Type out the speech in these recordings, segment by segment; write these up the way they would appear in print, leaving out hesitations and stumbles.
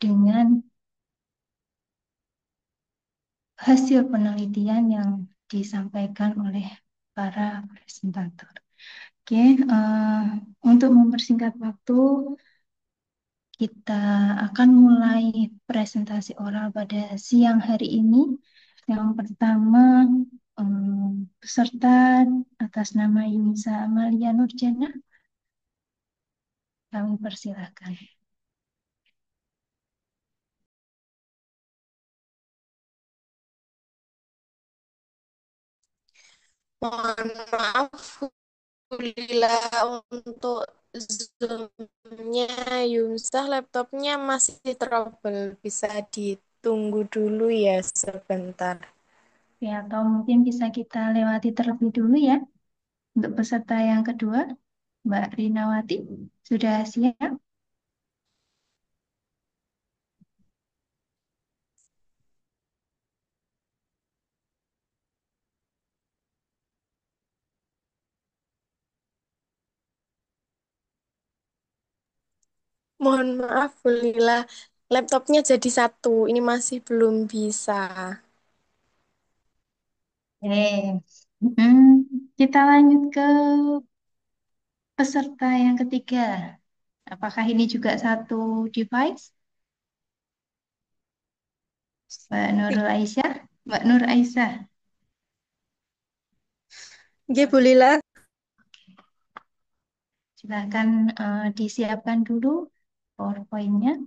dengan hasil penelitian yang disampaikan oleh para presentator. Oke, untuk mempersingkat waktu, kita akan mulai presentasi oral pada siang hari ini. Yang pertama, peserta atas nama Yunisa Amalia Nurjana, kami persilahkan. Mohon maaf, Lila, untuk Zoom-nya Yunsa, laptopnya masih trouble. Bisa ditunggu dulu ya sebentar. Ya, atau mungkin bisa kita lewati terlebih dulu ya. Untuk peserta yang kedua, Mbak Rinawati, sudah siap? Mohon maaf, Lila, laptopnya jadi satu. Ini masih belum bisa. Oke. Kita lanjut ke peserta yang ketiga. Apakah ini juga satu device? Mbak Nurul Aisyah? Mbak Nur Aisyah, Oke, Bu Lila. silakan disiapkan dulu PowerPoint-nya.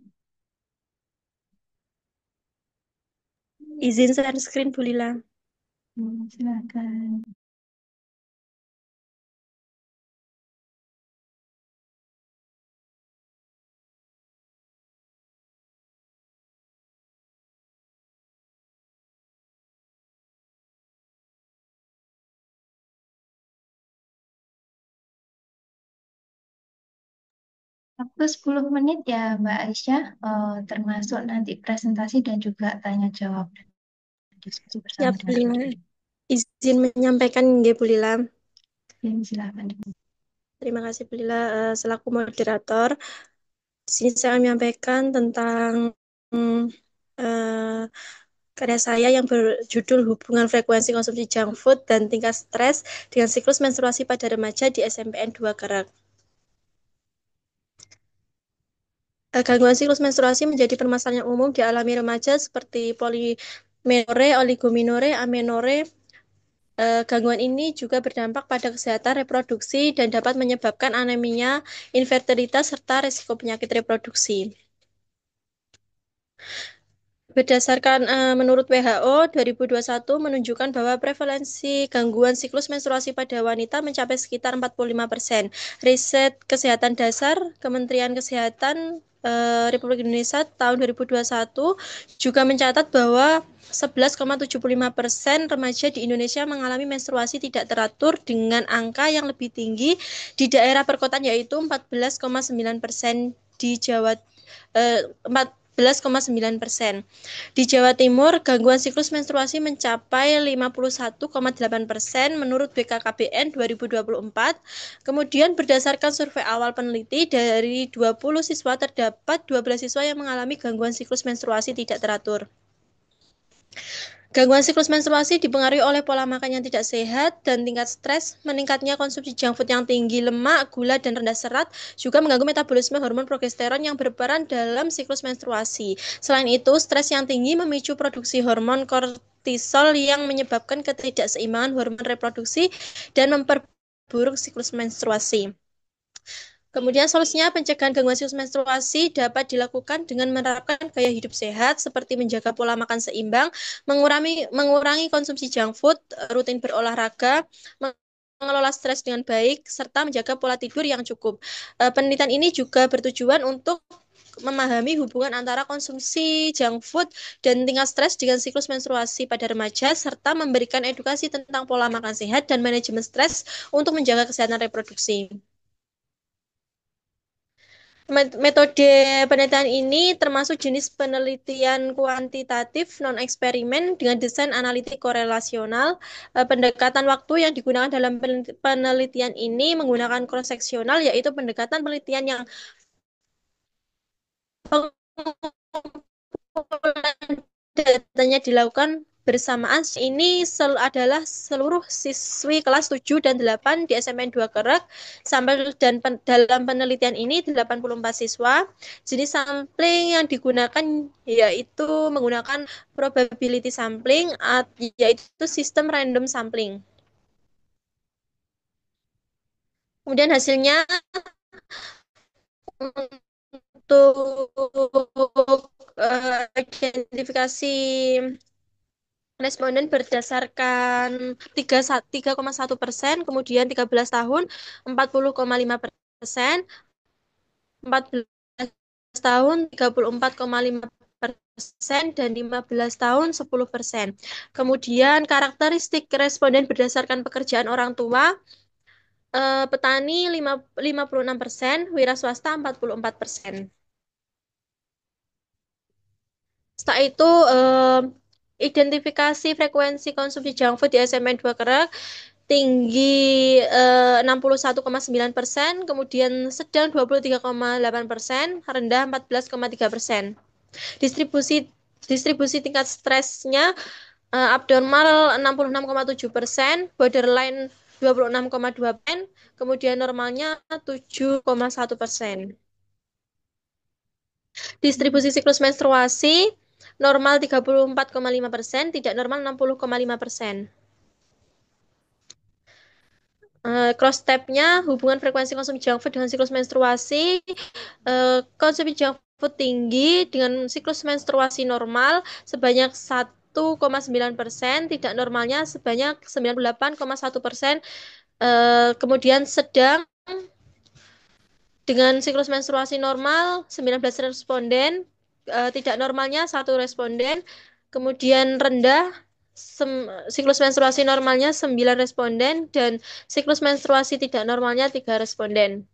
Izin share screen, Bu Lila. Silakan. Waktu 10 menit ya Mbak Aisyah, termasuk nanti presentasi dan juga tanya jawab dan diskusi bersama Siap, Bu dengan Lila. adik-adik. Izin menyampaikan, nggih, Bu Lila. Silakan. Terima kasih, Bu Lila, selaku moderator. Di sini saya menyampaikan tentang eh, karya saya yang berjudul Hubungan Frekuensi Konsumsi Junk Food dan Tingkat Stres dengan Siklus Menstruasi pada Remaja di SMPN 2 Kerak. Gangguan siklus menstruasi menjadi permasalahan yang umum dialami remaja seperti polimenore, oligominore, amenore. Gangguan ini juga berdampak pada kesehatan reproduksi dan dapat menyebabkan anemia, infertilitas, serta risiko penyakit reproduksi. Berdasarkan menurut WHO 2021 menunjukkan bahwa prevalensi gangguan siklus menstruasi pada wanita mencapai sekitar 45%. Riset Kesehatan Dasar Kementerian Kesehatan Republik Indonesia tahun 2021 juga mencatat bahwa 11,75% remaja di Indonesia mengalami menstruasi tidak teratur dengan angka yang lebih tinggi di daerah perkotaan yaitu 14,9% di Jawa 14,9%. Di Jawa Timur, gangguan siklus menstruasi mencapai 51,8% menurut BKKBN 2024. Kemudian berdasarkan survei awal peneliti, dari 20 siswa terdapat 12 siswa yang mengalami gangguan siklus menstruasi tidak teratur. Gangguan siklus menstruasi dipengaruhi oleh pola makan yang tidak sehat dan tingkat stres, meningkatnya konsumsi junk food yang tinggi lemak, gula, dan rendah serat, juga mengganggu metabolisme hormon progesteron yang berperan dalam siklus menstruasi. Selain itu, stres yang tinggi memicu produksi hormon kortisol yang menyebabkan ketidakseimbangan hormon reproduksi dan memperburuk siklus menstruasi. Kemudian solusinya pencegahan gangguan siklus menstruasi dapat dilakukan dengan menerapkan gaya hidup sehat seperti menjaga pola makan seimbang, mengurangi konsumsi junk food, rutin berolahraga, mengelola stres dengan baik, serta menjaga pola tidur yang cukup. Penelitian ini juga bertujuan untuk memahami hubungan antara konsumsi junk food dan tingkat stres dengan siklus menstruasi pada remaja, serta memberikan edukasi tentang pola makan sehat dan manajemen stres untuk menjaga kesehatan reproduksi. Metode penelitian ini termasuk jenis penelitian kuantitatif non-eksperimen dengan desain analitik korelasional. Pendekatan waktu yang digunakan dalam penelitian ini menggunakan cross-seksional, yaitu pendekatan penelitian yang kegiatannya dilakukan bersamaan ini adalah seluruh siswi kelas 7 dan 8 di SMPN 2 Kerak. Sampel dan dalam penelitian ini 84 siswa. Jenis sampling yang digunakan yaitu menggunakan probability sampling, yaitu sistem random sampling. Kemudian hasilnya untuk identifikasi responden berdasarkan 3,1%, kemudian 13 tahun 40,5%, 14 tahun 34,5%, dan 15 tahun 10%. Kemudian karakteristik responden berdasarkan pekerjaan orang tua, petani 56%, wira swasta 44%. Setelah itu, identifikasi frekuensi konsumsi junk food di SMN 2 Kerak tinggi 61,9%, kemudian sedang 23,8%, rendah 14,3%. Distribusi tingkat stresnya abnormal 66,7%, borderline 26,2%, kemudian normalnya 7,1%. Distribusi siklus menstruasi normal 34,5%, tidak normal 60,5%. Cross tab-nya hubungan frekuensi konsumsi junk food dengan siklus menstruasi. Konsumsi junk food tinggi dengan siklus menstruasi normal sebanyak 1,9%, tidak normalnya sebanyak 98,1%. Kemudian sedang dengan siklus menstruasi normal 19 responden, tidak normalnya 1 responden. Kemudian rendah siklus menstruasi normalnya 9 responden, dan siklus menstruasi tidak normalnya 3 responden.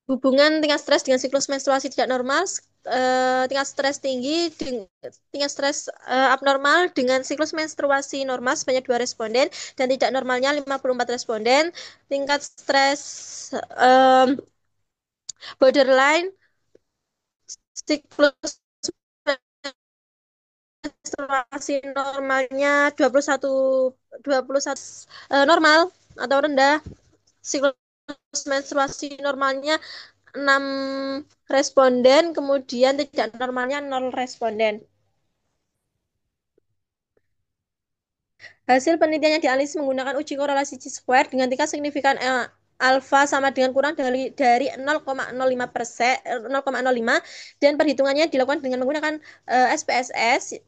Hubungan tingkat stres dengan siklus menstruasi tidak normal, tingkat stres tinggi, tingkat stres abnormal dengan siklus menstruasi normal sebanyak 2 responden, dan tidak normalnya 54 responden. Tingkat stres borderline siklus menstruasi normalnya 21 normal atau rendah. Siklus menstruasi normalnya 6 responden, kemudian tidak normalnya 0 responden. Hasil penelitiannya dianalisis menggunakan uji korelasi chi-square dengan tingkat signifikan alfa sama dengan kurang dari 0,05%, 0,05, dan perhitungannya dilakukan dengan menggunakan SPSS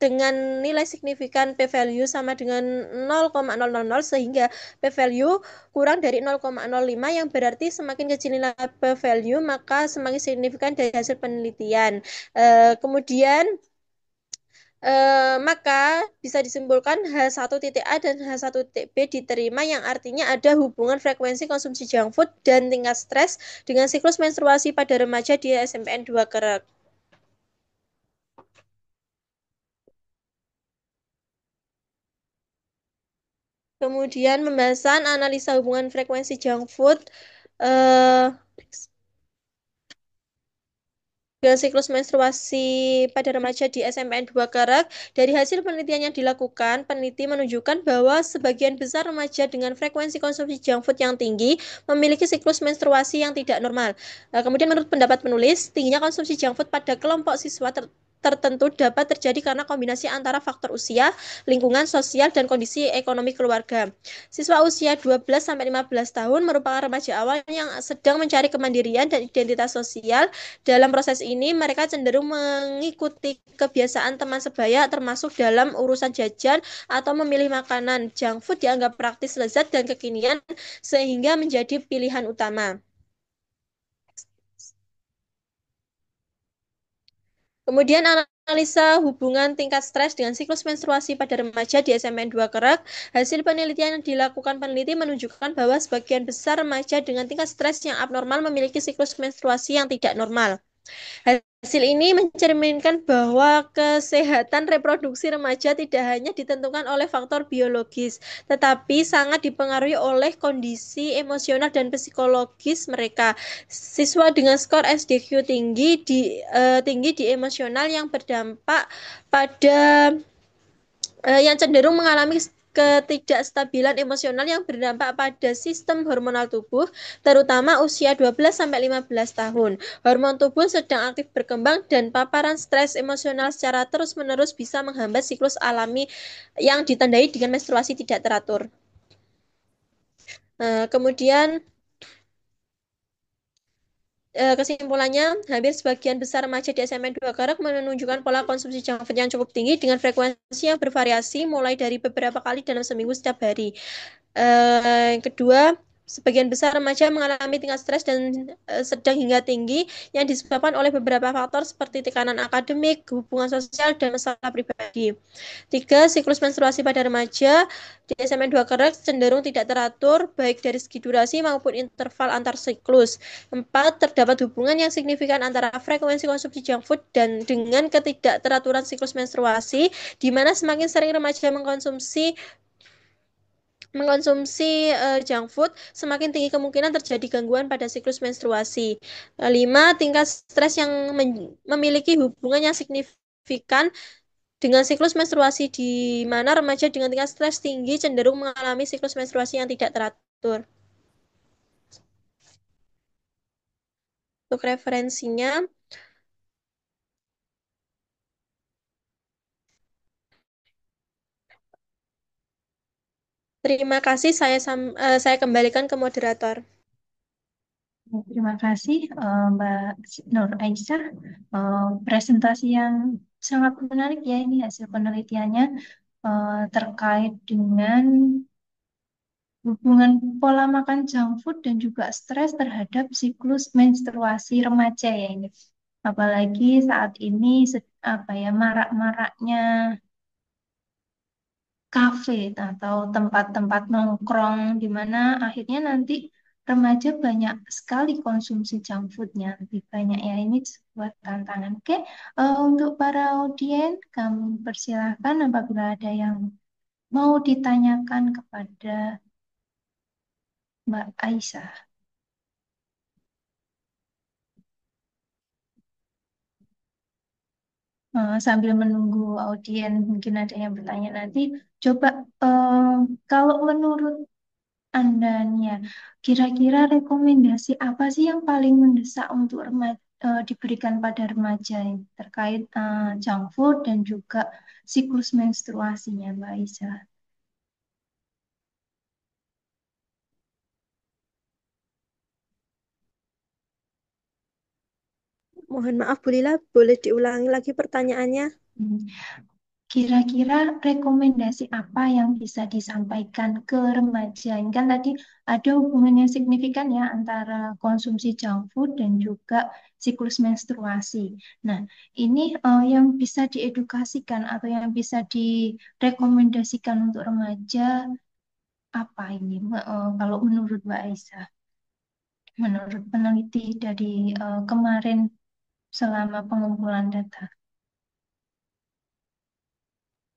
dengan nilai signifikan p-value sama dengan 0,000, sehingga p-value kurang dari 0,05, yang berarti semakin kecil nilai p-value maka semakin signifikan dari hasil penelitian. Kemudian maka bisa disimpulkan H1.A dan H1.B diterima, yang artinya ada hubungan frekuensi konsumsi junk food dan tingkat stres dengan siklus menstruasi pada remaja di SMPN 2 Kerak. Kemudian pembahasan analisa hubungan frekuensi junk food dengan siklus menstruasi pada remaja di SMPN 2 Kerak. Dari hasil penelitian yang dilakukan, peneliti menunjukkan bahwa sebagian besar remaja dengan frekuensi konsumsi junk food yang tinggi memiliki siklus menstruasi yang tidak normal. Kemudian menurut pendapat penulis, tingginya konsumsi junk food pada kelompok siswa tertentu dapat terjadi karena kombinasi antara faktor usia, lingkungan sosial, dan kondisi ekonomi keluarga. Siswa usia 12-15 tahun merupakan remaja awal yang sedang mencari kemandirian dan identitas sosial. Dalam proses ini, mereka cenderung mengikuti kebiasaan teman sebaya, termasuk dalam urusan jajan atau memilih makanan. Junk food dianggap praktis, lezat, dan kekinian, sehingga menjadi pilihan utama. Kemudian analisa hubungan tingkat stres dengan siklus menstruasi pada remaja di SMN 2 Kerak. Hasil penelitian yang dilakukan peneliti menunjukkan bahwa sebagian besar remaja dengan tingkat stres yang abnormal memiliki siklus menstruasi yang tidak normal. Hasil ini mencerminkan bahwa kesehatan reproduksi remaja tidak hanya ditentukan oleh faktor biologis, tetapi sangat dipengaruhi oleh kondisi emosional dan psikologis mereka. Siswa dengan skor SDQ tinggi di emosional yang berdampak pada yang cenderung mengalami ketidakstabilan emosional yang berdampak pada sistem hormonal tubuh, terutama usia 12-15 tahun. Hormon tubuh sedang aktif berkembang dan paparan stres emosional secara terus-menerus bisa menghambat siklus alami yang ditandai dengan menstruasi tidak teratur. Kemudian kesimpulannya, hampir sebagian besar remaja di SMA 2 Karak menunjukkan pola konsumsi junk food yang cukup tinggi dengan frekuensi yang bervariasi mulai dari beberapa kali dalam seminggu setiap hari. Yang kedua, sebagian besar remaja mengalami tingkat stres dan sedang hingga tinggi yang disebabkan oleh beberapa faktor seperti tekanan akademik, hubungan sosial, dan masalah pribadi. 3. Siklus menstruasi pada remaja di SMA 2 Kerak cenderung tidak teratur, baik dari segi durasi maupun interval antar siklus. 4. Terdapat hubungan yang signifikan antara frekuensi konsumsi junk food dan dengan ketidakteraturan siklus menstruasi, di mana semakin sering remaja mengkonsumsi junk food, semakin tinggi kemungkinan terjadi gangguan pada siklus menstruasi. 5. Tingkat stres yang memiliki hubungan yang signifikan dengan siklus menstruasi, di mana remaja dengan tingkat stres tinggi cenderung mengalami siklus menstruasi yang tidak teratur. Untuk referensinya, terima kasih, saya kembalikan ke moderator. Terima kasih Mbak Nur Aisyah. Presentasi yang sangat menarik ya ini hasil penelitiannya terkait dengan hubungan pola makan junk food dan juga stres terhadap siklus menstruasi remaja ya ini. Apalagi saat ini apa ya marak-maraknya kafe atau tempat-tempat nongkrong di mana akhirnya nanti remaja banyak sekali konsumsi junk foodnya lebih banyak ya ini sebuah tantangan. Oke, untuk para audiens kami persilahkan apabila ada yang mau ditanyakan kepada Mbak Aisyah. Sambil menunggu audiens mungkin ada yang bertanya nanti, coba kalau menurut Anda nih ya, kira-kira rekomendasi apa sih yang paling mendesak untuk diberikan pada remaja ini terkait junk food dan juga siklus menstruasinya, Mbak Aisyah? Mohon maaf, Bu Lila, boleh diulangi lagi pertanyaannya? Hmm. Kira-kira rekomendasi apa yang bisa disampaikan ke remaja? Ini kan tadi ada hubungan yang signifikan ya antara konsumsi junk food dan juga siklus menstruasi. Nah, ini yang bisa diedukasikan atau yang bisa direkomendasikan untuk remaja apa ini? Kalau menurut Mbak Aisyah, menurut peneliti dari kemarin selama pengumpulan data.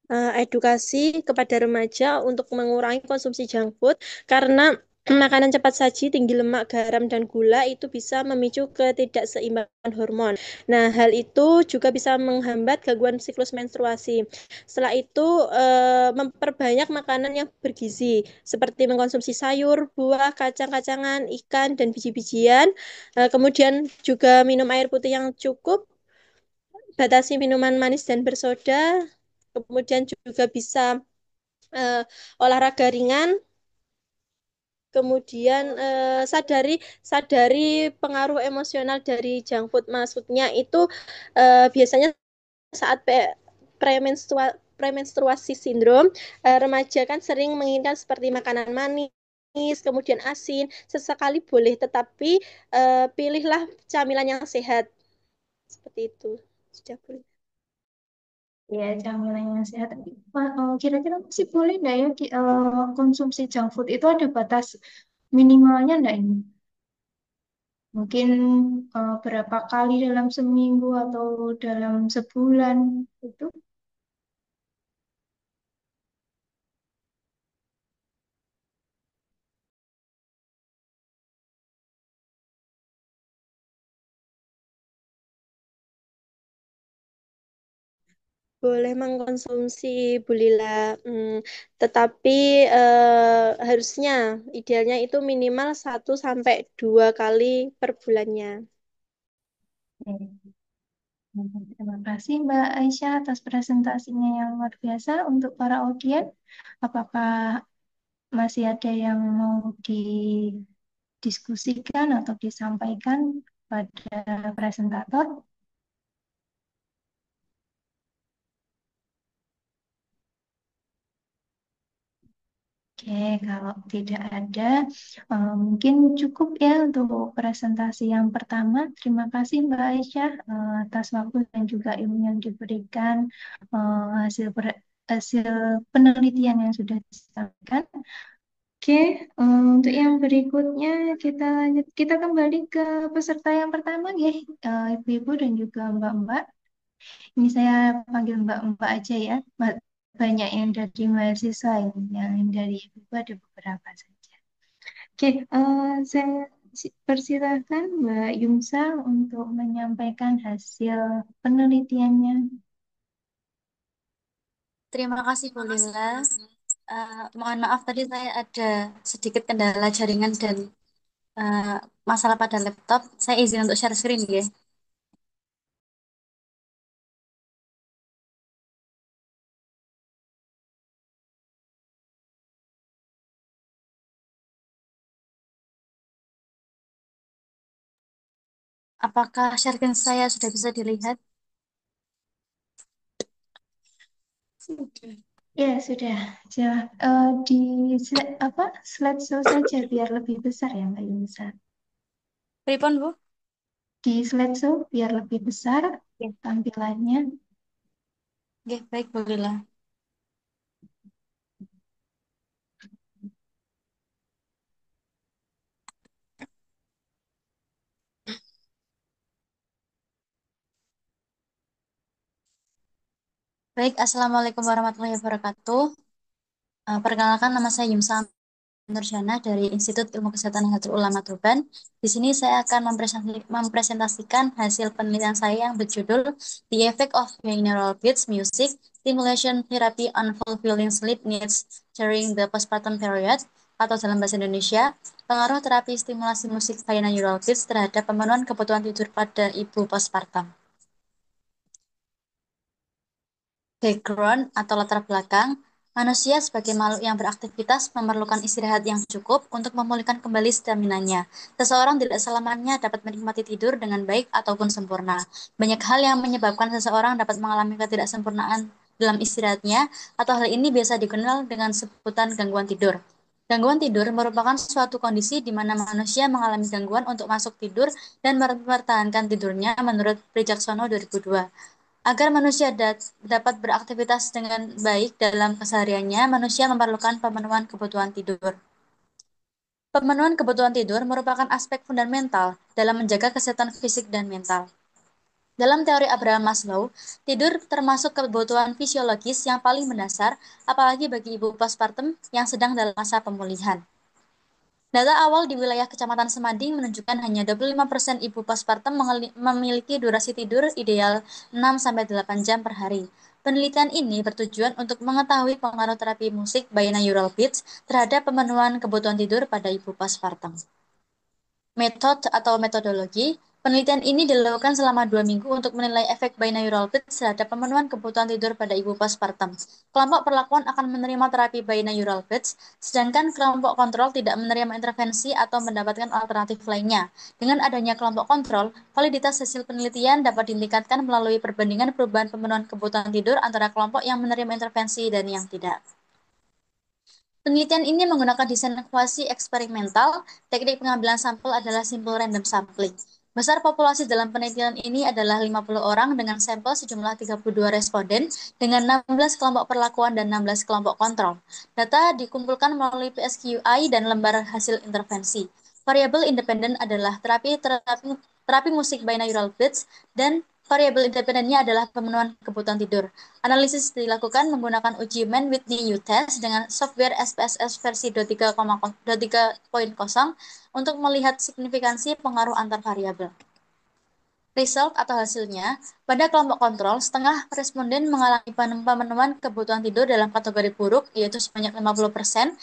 Edukasi kepada remaja untuk mengurangi konsumsi junk food karena makanan cepat saji tinggi lemak, garam, dan gula itu bisa memicu ketidakseimbangan hormon. Nah, hal itu juga bisa menghambat gangguan siklus menstruasi. Setelah itu, memperbanyak makanan yang bergizi, seperti mengkonsumsi sayur, buah, kacang-kacangan, ikan, dan biji-bijian. Kemudian juga minum air putih yang cukup, batasi minuman manis dan bersoda, kemudian juga bisa eh, olahraga ringan, kemudian sadari pengaruh emosional dari junk food. Maksudnya itu biasanya saat premenstruasi sindrom, remaja kan sering menginginkan seperti makanan manis, kemudian asin, sesekali boleh, tetapi pilihlah camilan yang sehat. Seperti itu. Sudah boleh. Ya, camilan yang sehat. Tapi, kira-kira masih boleh nggak ya konsumsi junk food itu ada batas minimalnya nggak ini? Mungkin berapa kali dalam seminggu atau dalam sebulan itu. Boleh mengkonsumsi Bu Lila, tetapi harusnya idealnya itu minimal 1 sampai 2 kali per bulannya. Oke. Terima kasih Mbak Aisyah atas presentasinya yang luar biasa untuk para audien. Apakah masih ada yang mau didiskusikan atau disampaikan pada presentator? Oke, kalau tidak ada, mungkin cukup ya untuk presentasi yang pertama. Terima kasih Mbak Aisyah atas waktu dan juga ilmu yang diberikan, hasil penelitian yang sudah disampaikan. Oke, untuk yang berikutnya kita lanjut, kita kembali ke peserta yang pertama ya, Ibu-ibu dan juga Mbak-mbak. Ini saya panggil Mbak-mbak aja ya. Banyak yang dari mahasiswa ini, yang dari Ibu ada beberapa saja. Oke, saya persilahkan Mbak Yumsa untuk menyampaikan hasil penelitiannya. Terima kasih Bu Lila. Mohon maaf tadi saya ada sedikit kendala jaringan dan eh, masalah pada laptop. Saya izin untuk share screen ya. Apakah share screen saya sudah bisa dilihat? Ya, sudah. Di slideshow saja biar lebih besar ya Mbak Yumsa. Pripun Bu? Di slideshow biar lebih besar Oke, tampilannya. oke, baik Bu Lila. Baik, Assalamualaikum warahmatullahi wabarakatuh. Perkenalkan nama saya Yumsa Nurjana dari Institut Ilmu Kesehatan Nahdlatul Ulama Tuban. Di sini saya akan mempresentasikan hasil penelitian saya yang berjudul The Effect of Binaural Beats Music Stimulation Therapy on Fulfilling Sleep Needs During the Postpartum Period, atau dalam bahasa Indonesia, pengaruh terapi stimulasi musik binaural beats terhadap pemenuhan kebutuhan tidur pada ibu postpartum. Background atau latar belakang, manusia sebagai makhluk yang beraktivitas memerlukan istirahat yang cukup untuk memulihkan kembali stamina-nya. Seseorang tidak selamanya dapat menikmati tidur dengan baik ataupun sempurna. Banyak hal yang menyebabkan seseorang dapat mengalami ketidaksempurnaan dalam istirahatnya, atau hal ini biasa dikenal dengan sebutan gangguan tidur. Gangguan tidur merupakan suatu kondisi di mana manusia mengalami gangguan untuk masuk tidur dan mempertahankan tidurnya menurut Prijaksono 2002. Agar manusia dapat beraktivitas dengan baik dalam kesehariannya, manusia memerlukan pemenuhan kebutuhan tidur. Pemenuhan kebutuhan tidur merupakan aspek fundamental dalam menjaga kesehatan fisik dan mental. Dalam teori Abraham Maslow, tidur termasuk kebutuhan fisiologis yang paling mendasar, apalagi bagi ibu postpartum yang sedang dalam masa pemulihan. Data awal di wilayah Kecamatan Semading menunjukkan hanya 25% ibu postpartum memiliki durasi tidur ideal 6-8 jam per hari. Penelitian ini bertujuan untuk mengetahui pengaruh terapi musik binaural beats terhadap pemenuhan kebutuhan tidur pada ibu postpartum. Metodologi, penelitian ini dilakukan selama 2 minggu untuk menilai efek binaural beats terhadap pemenuhan kebutuhan tidur pada ibu postpartum. Kelompok perlakuan akan menerima terapi binaural beats, sedangkan kelompok kontrol tidak menerima intervensi atau mendapatkan alternatif lainnya. Dengan adanya kelompok kontrol, validitas hasil penelitian dapat ditingkatkan melalui perbandingan perubahan pemenuhan kebutuhan tidur antara kelompok yang menerima intervensi dan yang tidak. Penelitian ini menggunakan desain kuasi eksperimental. Teknik pengambilan sampel adalah simple random sampling. Besar populasi dalam penelitian ini adalah 50 orang dengan sampel sejumlah 32 responden dengan 16 kelompok perlakuan dan 16 kelompok kontrol. Data dikumpulkan melalui PSQI dan lembar hasil intervensi. Variabel independen adalah terapi musik binaural beats dan variabel independennya adalah pemenuhan kebutuhan tidur. Analisis dilakukan menggunakan uji Man-Whitney U-Test dengan software SPSS versi 2.3.0 untuk melihat signifikansi pengaruh antar variabel. Result atau hasilnya, pada kelompok kontrol, setengah responden mengalami pemenuhan kebutuhan tidur dalam kategori buruk, yaitu sebanyak 50%,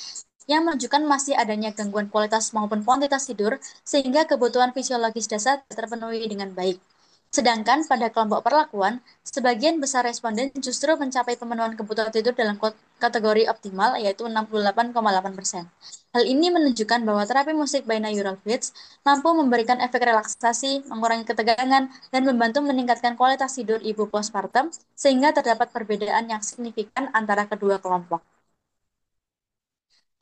yang menunjukkan masih adanya gangguan kualitas maupun kuantitas tidur, sehingga kebutuhan fisiologis dasar terpenuhi dengan baik. Sedangkan pada kelompok perlakuan, sebagian besar responden justru mencapai pemenuhan kebutuhan tidur dalam kategori optimal, yaitu 68,8%. Hal ini menunjukkan bahwa terapi musik binaural beats mampu memberikan efek relaksasi, mengurangi ketegangan, dan membantu meningkatkan kualitas tidur ibu postpartum, sehingga terdapat perbedaan yang signifikan antara kedua kelompok.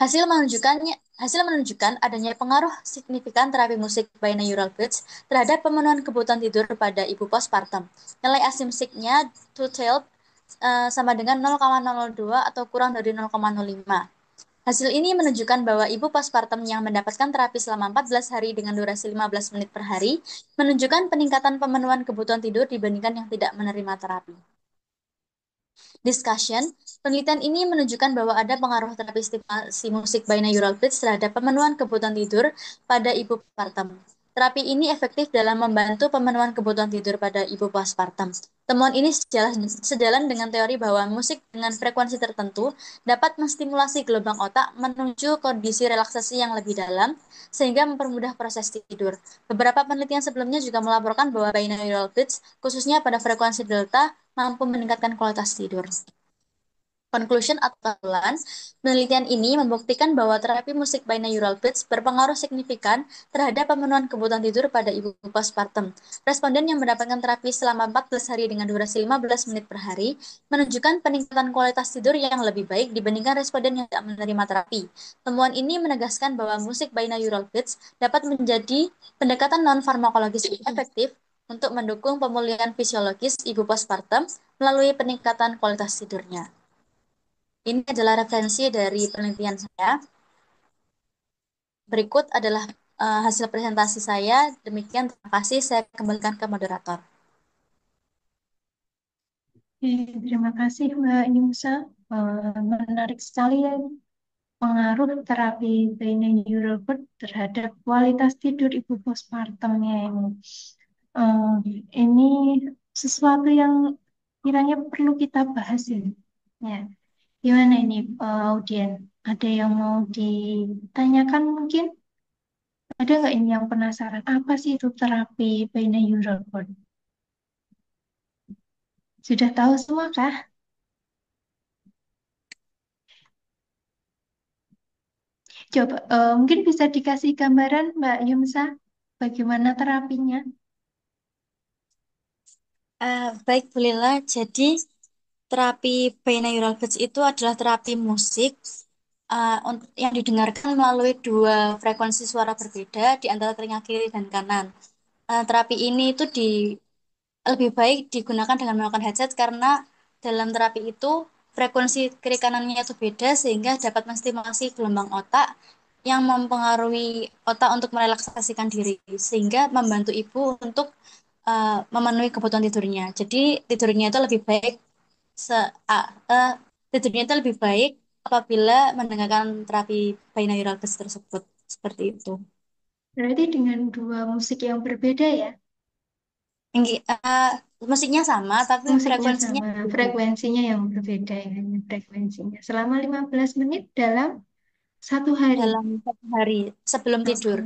Hasil menunjukkan adanya pengaruh signifikan terapi musik binaural beats terhadap pemenuhan kebutuhan tidur pada ibu postpartum. Nilai asimsiknya 2-tailed sama dengan 0,02 atau kurang dari 0,05. Hasil ini menunjukkan bahwa ibu postpartum yang mendapatkan terapi selama 14 hari dengan durasi 15 menit per hari menunjukkan peningkatan pemenuhan kebutuhan tidur dibandingkan yang tidak menerima terapi. Discussion, penelitian ini menunjukkan bahwa ada pengaruh terapi stimulasi musik binaural beats terhadap pemenuhan kebutuhan tidur pada ibu postpartum. Terapi ini efektif dalam membantu pemenuhan kebutuhan tidur pada ibu postpartum. Temuan ini sejalan dengan teori bahwa musik dengan frekuensi tertentu dapat menstimulasi gelombang otak menuju kondisi relaksasi yang lebih dalam, sehingga mempermudah proses tidur. Beberapa penelitian sebelumnya juga melaporkan bahwa binaural beats, khususnya pada frekuensi delta, mampu meningkatkan kualitas tidur. Conclusion atau kesimpulan, penelitian ini membuktikan bahwa terapi musik binaural beats berpengaruh signifikan terhadap pemenuhan kebutuhan tidur pada ibu postpartum. Responden yang mendapatkan terapi selama 14 hari dengan durasi 15 menit per hari menunjukkan peningkatan kualitas tidur yang lebih baik dibandingkan responden yang tidak menerima terapi. Temuan ini menegaskan bahwa musik binaural beats dapat menjadi pendekatan non-farmakologis efektif untuk mendukung pemulihan fisiologis ibu postpartum melalui peningkatan kualitas tidurnya. Ini adalah referensi dari penelitian saya. Berikut adalah hasil presentasi saya. Demikian, terima kasih. Saya kembalikan ke moderator. Terima kasih Mbak Yumsa. Menarik sekali ya pengaruh terapi binaural beats terhadap kualitas tidur ibu postpartumnya ini. Ini sesuatu yang kiranya perlu kita bahas ini. Ya, gimana ini audien? Ada yang mau ditanyakan mungkin? Ada nggak ini yang penasaran? Apa sih itu terapi binaural beats? Sudah tahu semua kah? Coba mungkin bisa dikasih gambaran Mbak Yumsa bagaimana terapinya? Baik, Bu Lila. Jadi, terapi binaural beats itu adalah terapi musik yang didengarkan melalui dua frekuensi suara berbeda di antara telinga kiri dan kanan. Terapi ini itu lebih baik digunakan dengan menggunakan headset karena dalam terapi itu frekuensi kiri kanannya itu beda sehingga dapat menstimulasi gelombang otak yang mempengaruhi otak untuk merelaksasikan diri sehingga membantu ibu untuk memenuhi kebutuhan tidurnya. Jadi tidurnya itu lebih baik se uh, uh, tidurnya itu lebih baik apabila mendengarkan terapi binaural beats tersebut seperti itu. Berarti dengan dua musik yang berbeda ya? Uh, Musiknya sama tapi Musiknya frekuensinya sama, beda. frekuensinya yang berbeda ya, frekuensinya. Selama 15 menit dalam satu hari Dalam satu hari sebelum tidur.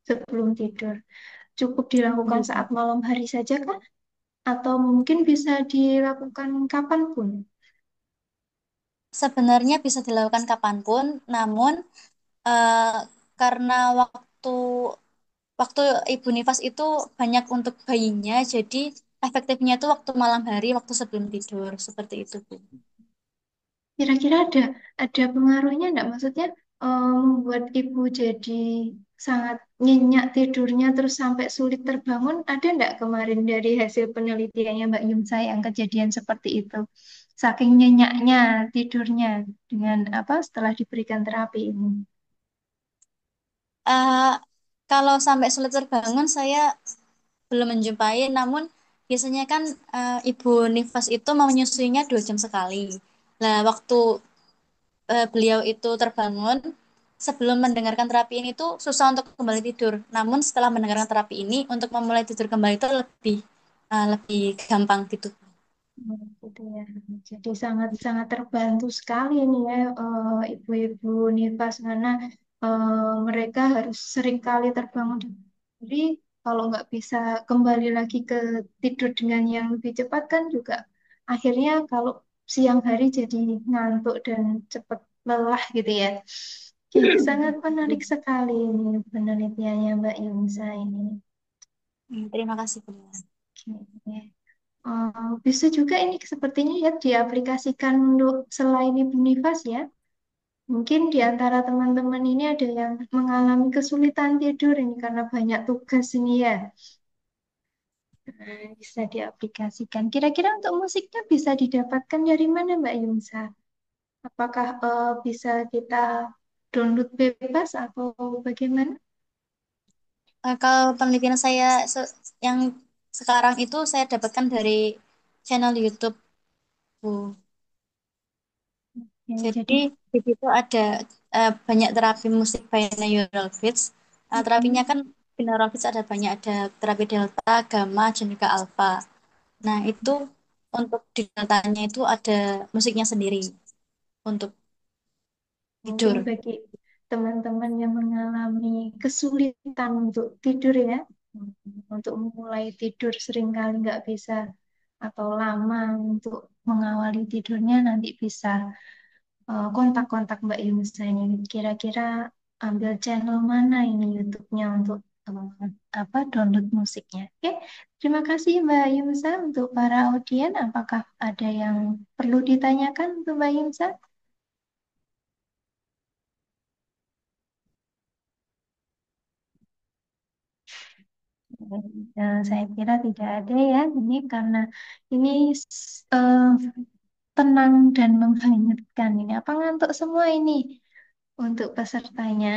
sebelum tidur. Cukup dilakukan Iya. saat malam hari saja kah? Atau mungkin bisa dilakukan kapanpun? Sebenarnya bisa dilakukan kapanpun, namun eh, karena waktu waktu ibu nifas itu banyak untuk bayinya, jadi efektifnya itu waktu malam hari, waktu sebelum tidur, seperti itu, Bu. Kira-kira ada pengaruhnya enggak? Maksudnya membuat ibu jadi sangat nyenyak tidurnya terus sampai sulit terbangun. Ada enggak kemarin dari hasil penelitiannya Mbak Yumsa yang kejadian seperti itu? Saking nyenyaknya tidurnya dengan apa setelah diberikan terapi ini. Eh, Kalau sampai sulit terbangun saya belum menjumpai, namun biasanya kan ibu nifas itu mau menyusuinya 2 jam sekali. Nah, waktu beliau itu terbangun sebelum mendengarkan terapi ini tuh susah untuk kembali tidur. Namun setelah mendengarkan terapi ini untuk memulai tidur kembali itu lebih gampang gitu. Gitu ya. Jadi sangat-sangat terbantu sekali ini ya ibu-ibu nifas karena mereka harus sering kali terbangun. Jadi kalau nggak bisa kembali lagi ke tidur dengan yang lebih cepat kan juga akhirnya kalau siang hari jadi ngantuk dan cepat lelah gitu ya. Oke, sangat menarik sekali ini penelitiannya Mbak Yunsa ini. Terima kasih, Bu. Oke. Bisa juga ini sepertinya ya diaplikasikan untuk selain ibu nifas ya. Mungkin di antara teman-teman ini ada yang mengalami kesulitan tidur ini karena banyak tugas ini ya. Bisa diaplikasikan. Kira-kira untuk musiknya bisa didapatkan dari mana Mbak Yunsa? Apakah bisa kita download bebas atau bagaimana? Kalau penelitian saya yang sekarang itu saya dapatkan dari channel YouTube, Bu. Ya, Jadi jadi di situ ada banyak terapi musik binaural beats. Terapinya mm, kan binaural beats ada banyak, ada terapi delta, gamma, dan juga alpha. Nah, itu untuk di deltanya itu ada musiknya sendiri untuk mungkin tidur. bagi teman-teman yang mengalami kesulitan untuk tidur ya, untuk memulai tidur seringkali nggak bisa atau lama untuk mengawali tidurnya nanti bisa kontak-kontak Mbak Yunus ini. Kira-kira ambil channel mana ini YouTube-nya untuk apa download musiknya. Oke, terima kasih Mbak Yunus untuk para audien. Apakah ada yang perlu ditanyakan untuk Mbak Yunus? Saya kira tidak ada ya, ini karena ini eh, tenang dan menghanyutkan ini. Apa ngantuk semua ini untuk pesertanya?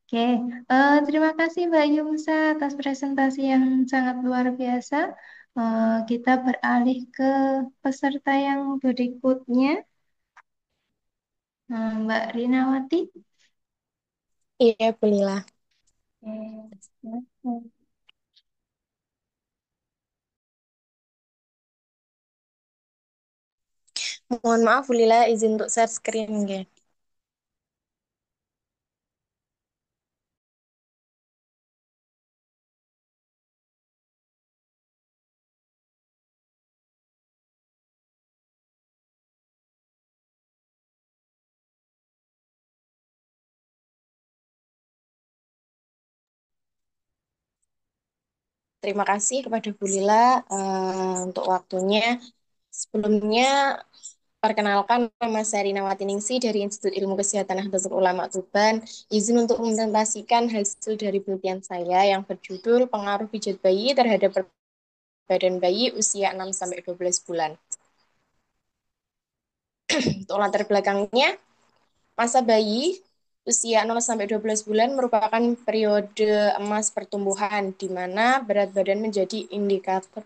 Oke, terima kasih Mbak Yumsa atas presentasi yang sangat luar biasa. Kita beralih ke peserta yang berikutnya, Mbak Rinawati. Iya, belilah. Oke. Mohon maaf, Bu Lila, izin untuk share screen, nggih. Terima kasih kepada Bu Lila untuk waktunya. Sebelumnya, perkenalkan nama saya Rina Watiningsi dari Institut Ilmu Kesehatan Nahdlatul Ulama Tuban. Izin untuk mempresentasikan hasil dari penelitian saya yang berjudul Pengaruh Pijat Bayi terhadap Badan Bayi Usia 6-12 bulan. Untuk latar belakangnya, masa bayi usia 0-12 bulan merupakan periode emas pertumbuhan di mana berat badan menjadi indikator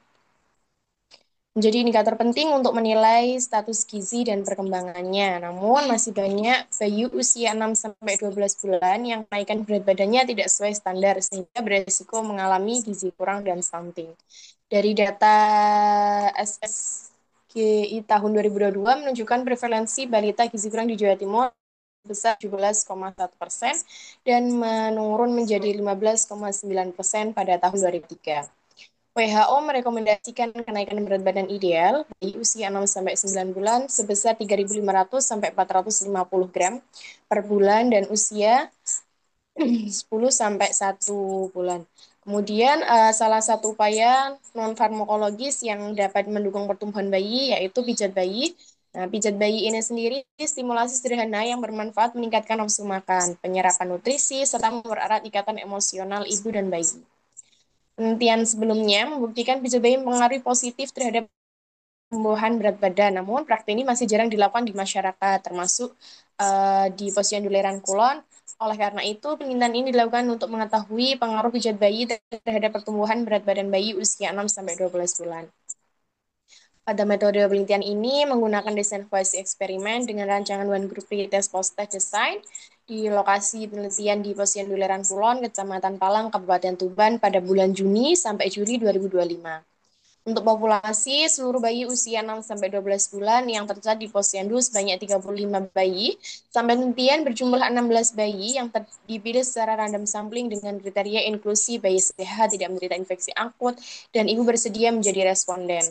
penting untuk menilai status gizi dan perkembangannya. Namun masih banyak bayi usia 6-12 bulan yang kenaikan berat badannya tidak sesuai standar sehingga beresiko mengalami gizi kurang dan stunting. Dari data SSGI tahun 2022 menunjukkan prevalensi balita gizi kurang di Jawa Timur besar 17,1% dan menurun menjadi 15,9% pada tahun 2003. WHO merekomendasikan kenaikan berat badan ideal di usia 6-9 bulan sebesar 3.500 sampai 450 gram per bulan dan usia 10 sampai 1 bulan. Kemudian salah satu upaya non farmakologis yang dapat mendukung pertumbuhan bayi yaitu pijat bayi. Nah, pijat bayi ini sendiri stimulasi sederhana yang bermanfaat meningkatkan nafsu makan, penyerapan nutrisi, serta mempererat ikatan emosional ibu dan bayi. Penelitian sebelumnya membuktikan pijat bayi mempengaruhi positif terhadap pertumbuhan berat badan. Namun praktik ini masih jarang dilakukan di masyarakat, termasuk di Posyandu Leran Kulon, Oleh karena itu, penelitian ini dilakukan untuk mengetahui pengaruh pijat bayi terhadap pertumbuhan berat badan bayi usia 6-12 bulan. Pada metode penelitian ini menggunakan desain fase eksperimen dengan rancangan one group pretest post-test design di lokasi penelitian di Posyandu Leran Kulon, Kecamatan Palang, Kabupaten Tuban pada bulan Juni sampai Juli 2025. Untuk populasi seluruh bayi usia 6-12 bulan yang tercatat di Posyandu sebanyak 35 bayi, sampai penelitian berjumlah 16 bayi yang dipilih secara random sampling dengan kriteria inklusi bayi sehat, tidak menderita infeksi akut, dan ibu bersedia menjadi responden.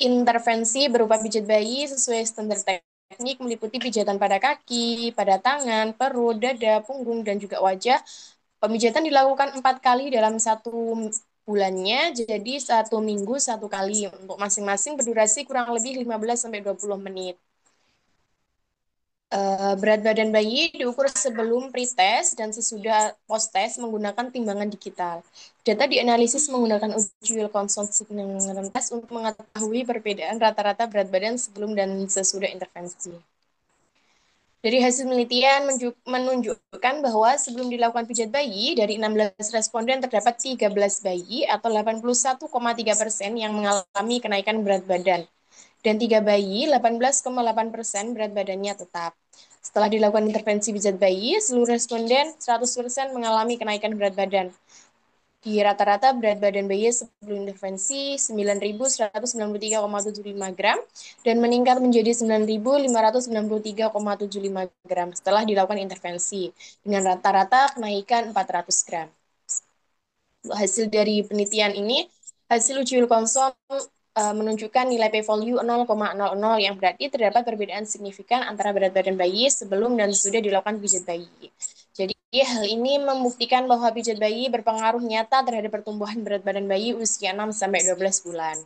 Intervensi berupa pijat bayi sesuai standar teknik meliputi pijatan pada kaki, pada tangan, perut, dada, punggung, dan juga wajah. Pemijatan dilakukan 4 kali dalam 1 bulannya, jadi 1 minggu 1 kali. Untuk masing-masing berdurasi kurang lebih 15-20 menit. Berat badan bayi diukur sebelum pretest dan sesudah post-test menggunakan timbangan digital. Data dianalisis menggunakan uji Wilkinson Signature Test untuk mengetahui perbedaan rata-rata berat badan sebelum dan sesudah intervensi. Dari hasil penelitian menunjukkan bahwa sebelum dilakukan pijat bayi, dari 16 responden terdapat 13 bayi atau 81,3% yang mengalami kenaikan berat badan. Dan 3 bayi, 18,8% berat badannya tetap. Setelah dilakukan intervensi pijat bayi, seluruh responden 100% mengalami kenaikan berat badan. Di rata-rata berat badan bayi sebelum intervensi 9.193,75 gram dan meningkat menjadi 9.593,75 gram setelah dilakukan intervensi dengan rata-rata kenaikan 400 gram. Hasil dari penelitian ini, hasil uji Wilkinson menunjukkan nilai p-value 0,00 yang berarti terdapat perbedaan signifikan antara berat badan bayi sebelum dan sudah dilakukan pijat bayi. Jadi hal ini membuktikan bahwa pijat bayi berpengaruh nyata terhadap pertumbuhan berat badan bayi usia 6-12 bulan.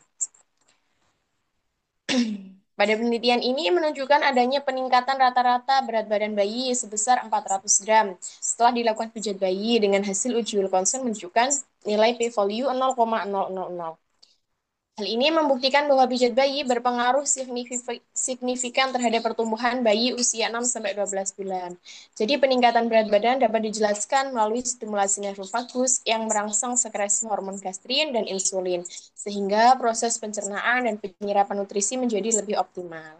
Pada penelitian ini menunjukkan adanya peningkatan rata-rata berat badan bayi sebesar 400 gram setelah dilakukan pijat bayi dengan hasil uji Wilkinson menunjukkan nilai p-value 0,000. Hal ini membuktikan bahwa pijat bayi berpengaruh signifikan terhadap pertumbuhan bayi usia 6-12 bulan. Jadi peningkatan berat badan dapat dijelaskan melalui stimulasi nervus vagus yang merangsang sekresi hormon gastrin dan insulin, sehingga proses pencernaan dan penyerapan nutrisi menjadi lebih optimal.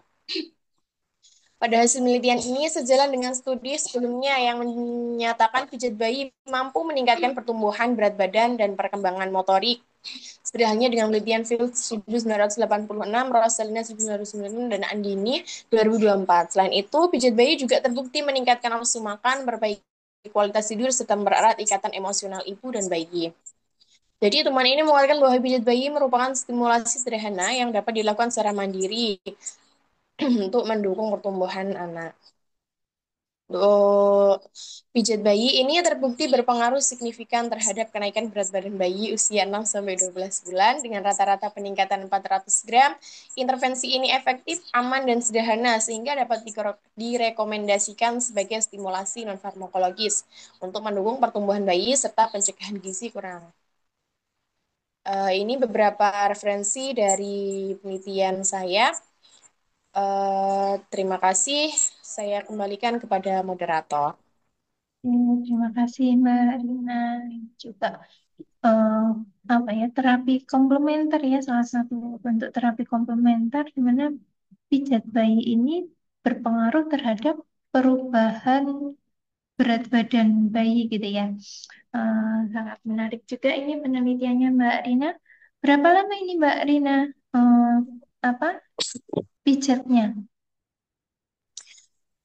Pada hasil penelitian ini sejalan dengan studi sebelumnya yang menyatakan pijat bayi mampu meningkatkan pertumbuhan berat badan dan perkembangan motorik. Seperti halnya dengan penelitian Fields 1986, Rosalina 1996, dan Andini 2024. Selain itu, pijat bayi juga terbukti meningkatkan nafsu makan, memperbaiki kualitas tidur, serta mempererat ikatan emosional ibu dan bayi. Jadi teman ini mengatakan bahwa pijat bayi merupakan stimulasi sederhana yang dapat dilakukan secara mandiri untuk mendukung pertumbuhan anak. Pijat bayi ini terbukti berpengaruh signifikan terhadap kenaikan berat badan bayi usia 6-12 bulan dengan rata-rata peningkatan 400 gram. Intervensi ini efektif, aman, dan sederhana sehingga dapat direkomendasikan sebagai stimulasi non-farmakologis untuk mendukung pertumbuhan bayi serta pencegahan gizi kurang. Ini beberapa referensi dari penelitian saya. Terima kasih. Saya kembalikan kepada moderator. Terima kasih Mbak Rina. Juga eh, apa ya, terapi komplementer ya, salah satu bentuk terapi komplementer di mana pijat bayi ini berpengaruh terhadap perubahan berat badan bayi gitu ya. Sangat menarik juga ini penelitiannya Mbak Rina. Berapa lama ini Mbak Rina eh, apa pijatnya?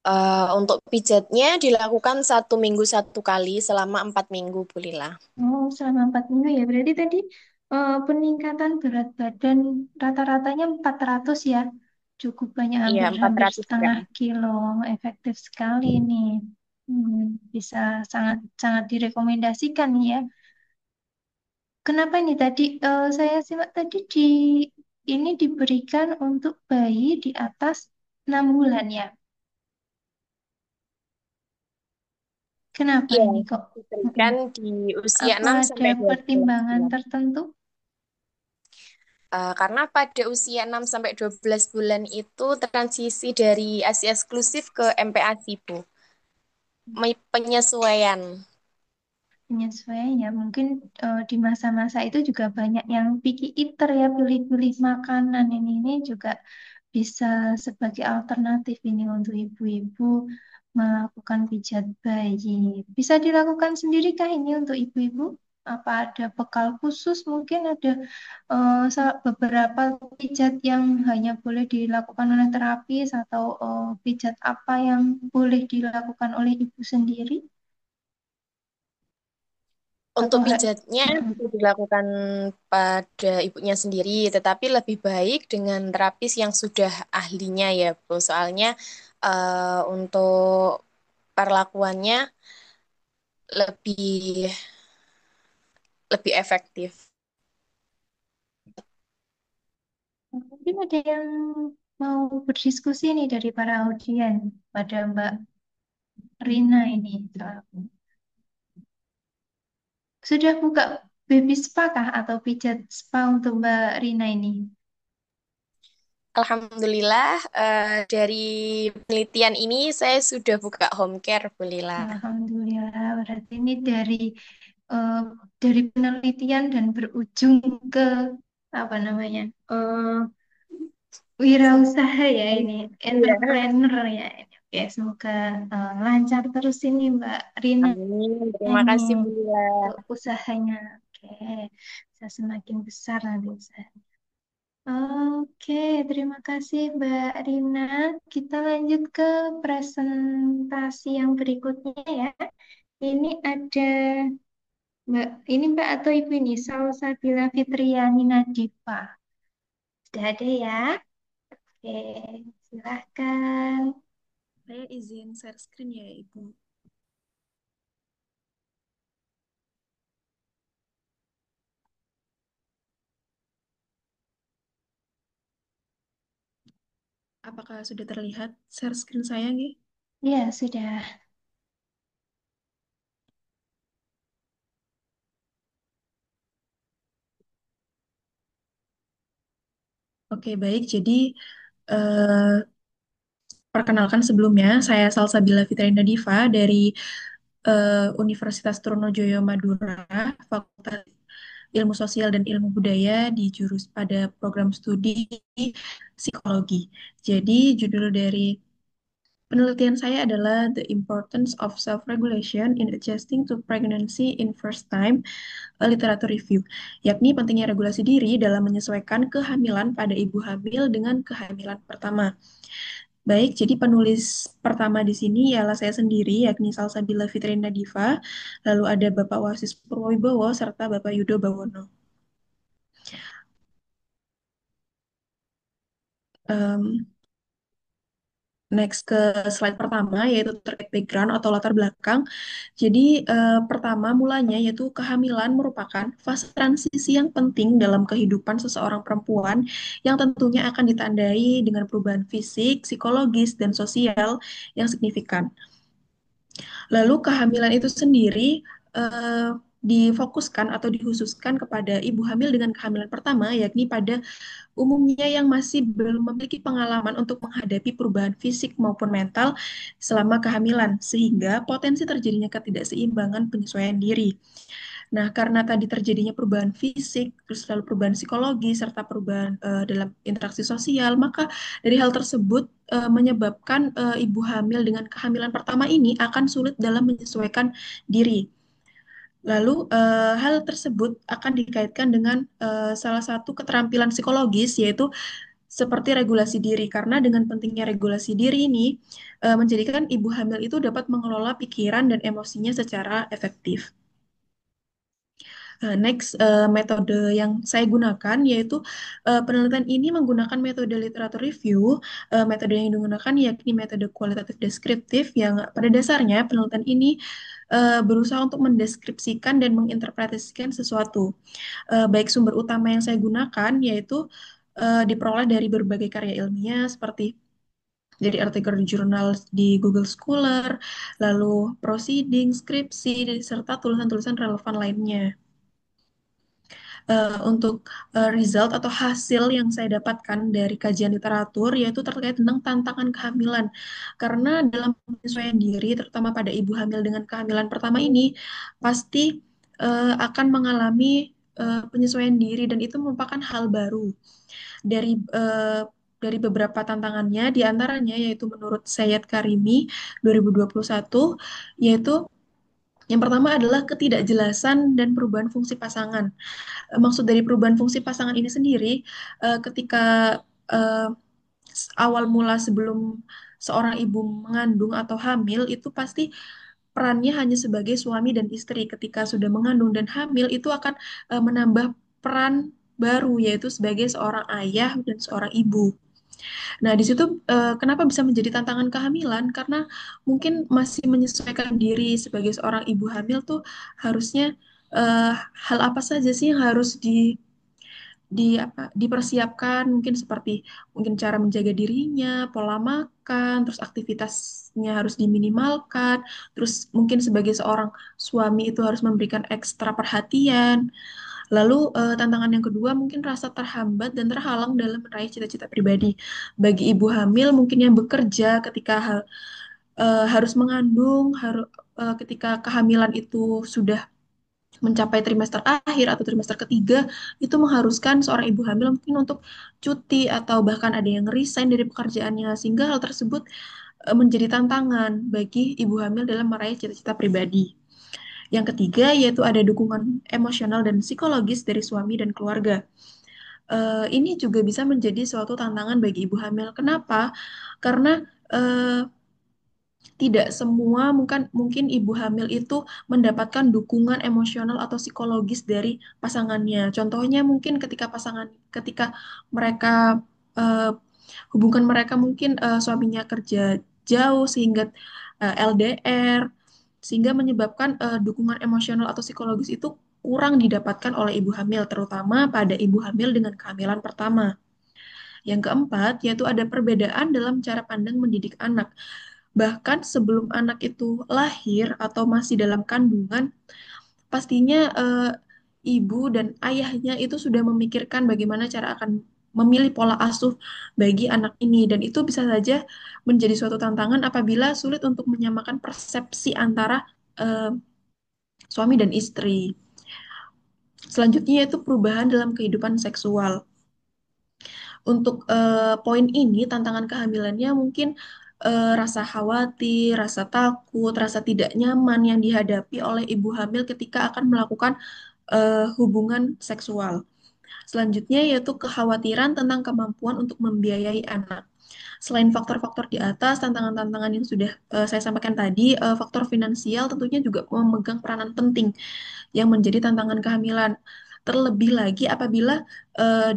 Untuk pijatnya dilakukan 1 minggu 1 kali selama 4 minggu, Bu Lila. Oh, selama 4 minggu ya. Berarti tadi peningkatan berat badan rata-ratanya 400 ya. Cukup banyak, Iya, hampir 400 setengah gram. kilo. Efektif sekali nih. Bisa sangat sangat direkomendasikan nih ya. Kenapa ini tadi saya simak tadi ini diberikan untuk bayi di atas 6 bulan ya. Kenapa Iya, ini kok? Mm-mm. diberikan di usia Apa 6 ada sampai 12 pertimbangan bulan. tertentu? Karena pada usia 6 sampai 12 bulan itu transisi dari ASI eksklusif ke MPASI, Bu. penyesuaian. Penyesuaian ya, mungkin di masa-masa itu juga banyak yang picky eater ya, pilih-pilih makanan ini juga bisa sebagai alternatif ini untuk ibu-ibu melakukan pijat bayi. Bisa dilakukan sendiri kah ini untuk ibu-ibu? Apa ada bekal khusus? Mungkin ada beberapa pijat yang hanya boleh dilakukan oleh terapis atau pijat apa yang boleh dilakukan oleh ibu sendiri? Atau Untuk pijatnya bisa dilakukan pada ibunya sendiri, tetapi lebih baik dengan terapis yang sudah ahlinya ya, Bu. Soalnya untuk perlakuannya lebih lebih efektif. mungkin ada yang mau berdiskusi nih dari para audien pada Mbak Rina ini. Sudah buka baby spa kah atau pijat spa untuk Mbak Rina ini? Alhamdulillah, dari penelitian ini saya sudah buka home care, Bu Lila. Alhamdulillah, berarti ini eh, dari penelitian dan berujung ke apa namanya wirausaha ya ini, Iya. entrepreneur ya ini. Oke, semoga lancar terus ini Mbak Rina Amin. Terima ini kasih, Bu Lila. untuk usahanya. Oke, bisa semakin besar nanti usahanya. Oke, terima kasih Mbak Rina. Kita lanjut ke presentasi yang berikutnya ya. Ini ada Mbak, ini Mbak atau Ibu ini, Salsabila Fitriani Nadifa. Sudah ada ya? Oke, silahkan. Saya izin share screen ya, Ibu. Apakah sudah terlihat share screen saya, nggih? Ya, sudah. Oke, baik. Jadi, eh, perkenalkan sebelumnya, saya Salsabila Fitriana Diva dari Universitas Trunojoyo Madura, Fakultas Ilmu Sosial dan Ilmu Budaya di pada program studi psikologi. Jadi, judul dari penelitian saya adalah The Importance of Self-Regulation in Adjusting to Pregnancy in First Time, a Literature Review, yakni pentingnya regulasi diri dalam menyesuaikan kehamilan pada ibu hamil dengan kehamilan pertama. Baik, jadi penulis pertama di sini ialah saya sendiri, yakni Salsabila Fitrina Diva, lalu ada Bapak Wasis Purwowibowo, serta Bapak Yudo Bawono. Em, Next ke slide pertama, yaitu terkait background atau latar belakang. Jadi, pertama mulanya yaitu kehamilan merupakan fase transisi yang penting dalam kehidupan seseorang perempuan yang tentunya akan ditandai dengan perubahan fisik, psikologis, dan sosial yang signifikan. Lalu kehamilan itu sendiri eh, difokuskan atau dikhususkan kepada ibu hamil dengan kehamilan pertama, yakni pada umumnya yang masih belum memiliki pengalaman untuk menghadapi perubahan fisik maupun mental selama kehamilan, sehingga potensi terjadinya ketidakseimbangan penyesuaian diri. Nah, karena tadi terjadinya perubahan fisik, terus lalu perubahan psikologi, serta perubahan dalam interaksi sosial, maka dari hal tersebut menyebabkan ibu hamil dengan kehamilan pertama ini akan sulit dalam menyesuaikan diri. Lalu hal tersebut akan dikaitkan dengan salah satu keterampilan psikologis yaitu seperti regulasi diri karena dengan pentingnya regulasi diri ini menjadikan ibu hamil itu dapat mengelola pikiran dan emosinya secara efektif. Next, metode yang saya gunakan yaitu penelitian ini menggunakan metode literatur review. Metode yang digunakan yakni metode kualitatif deskriptif yang pada dasarnya penelitian ini berusaha untuk mendeskripsikan dan menginterpretasikan sesuatu. Baik sumber utama yang saya gunakan yaitu diperoleh dari berbagai karya ilmiah seperti dari artikel di jurnal di Google Scholar, lalu proceeding, skripsi, serta tulisan-tulisan relevan lainnya. Untuk result atau hasil yang saya dapatkan dari kajian literatur yaitu terkait tentang tantangan kehamilan. Karena dalam penyesuaian diri, terutama pada ibu hamil dengan kehamilan pertama ini, pasti akan mengalami penyesuaian diri dan itu merupakan hal baru dari dari beberapa tantangannya, di antaranya yaitu menurut Syed Karimi 2021, yaitu yang pertama adalah ketidakjelasan dan perubahan fungsi pasangan. Maksud dari perubahan fungsi pasangan ini sendiri, ketika eh, awal mula sebelum seorang ibu mengandung atau hamil, itu pasti perannya hanya sebagai suami dan istri. Ketika sudah mengandung dan hamil, itu akan menambah peran baru, yaitu sebagai seorang ayah dan seorang ibu. Nah, di situ kenapa bisa menjadi tantangan kehamilan? Karena mungkin masih menyesuaikan diri sebagai seorang ibu hamil tuh harusnya eh, hal apa saja sih yang harus dipersiapkan, mungkin seperti mungkin cara menjaga dirinya, pola makan, terus aktivitasnya harus diminimalkan, terus mungkin sebagai seorang suami itu harus memberikan ekstra perhatian. Lalu tantangan yang kedua mungkin rasa terhambat dan terhalang dalam meraih cita-cita pribadi. Bagi ibu hamil mungkin yang bekerja ketika harus mengandung, ketika kehamilan itu sudah mencapai trimester akhir atau trimester ketiga, itu mengharuskan seorang ibu hamil mungkin untuk cuti atau bahkan ada yang resign dari pekerjaannya, sehingga hal tersebut menjadi tantangan bagi ibu hamil dalam meraih cita-cita pribadi. Yang ketiga yaitu ada dukungan emosional dan psikologis dari suami dan keluarga. Ini juga bisa menjadi suatu tantangan bagi ibu hamil. Kenapa? Karena eh, tidak semua mungkin ibu hamil itu mendapatkan dukungan emosional atau psikologis dari pasangannya. Contohnya mungkin ketika mereka eh, hubungan mereka mungkin suaminya kerja jauh sehingga LDR sehingga menyebabkan dukungan emosional atau psikologis itu kurang didapatkan oleh ibu hamil, terutama pada ibu hamil dengan kehamilan pertama. Yang keempat, yaitu ada perbedaan dalam cara pandang mendidik anak. Bahkan sebelum anak itu lahir atau masih dalam kandungan, pastinya ibu dan ayahnya itu sudah memikirkan bagaimana cara akan memilih pola asuh bagi anak ini. Dan itu bisa saja menjadi suatu tantangan apabila sulit untuk menyamakan persepsi antara eh, suami dan istri. Selanjutnya yaitu perubahan dalam kehidupan seksual. Untuk poin ini, tantangan kehamilannya mungkin rasa khawatir, rasa takut, rasa tidak nyaman yang dihadapi oleh ibu hamil ketika akan melakukan hubungan seksual. Selanjutnya yaitu kekhawatiran tentang kemampuan untuk membiayai anak. Selain faktor-faktor di atas, tantangan-tantangan yang sudah saya sampaikan tadi, faktor finansial tentunya juga memegang peranan penting yang menjadi tantangan kehamilan. Terlebih lagi apabila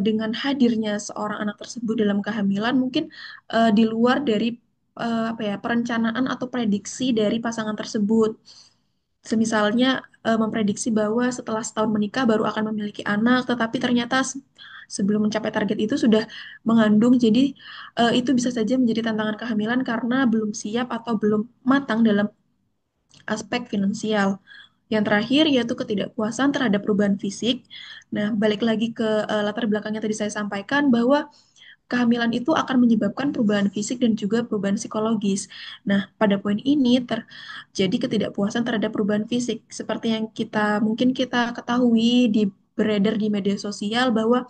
dengan hadirnya seorang anak tersebut dalam kehamilan mungkin di luar dari apa ya perencanaan atau prediksi dari pasangan tersebut. Semisalnya memprediksi bahwa setelah setahun menikah baru akan memiliki anak, tetapi ternyata sebelum mencapai target itu sudah mengandung. Jadi itu bisa saja menjadi tantangan kehamilan karena belum siap atau belum matang dalam aspek finansial. Yang terakhir yaitu ketidakpuasan terhadap perubahan fisik. Nah, balik lagi ke latar belakangnya tadi saya sampaikan bahwa kehamilan itu akan menyebabkan perubahan fisik dan juga perubahan psikologis. Nah, pada poin ini terjadi ketidakpuasan terhadap perubahan fisik. Seperti yang mungkin kita ketahui beredar di media sosial bahwa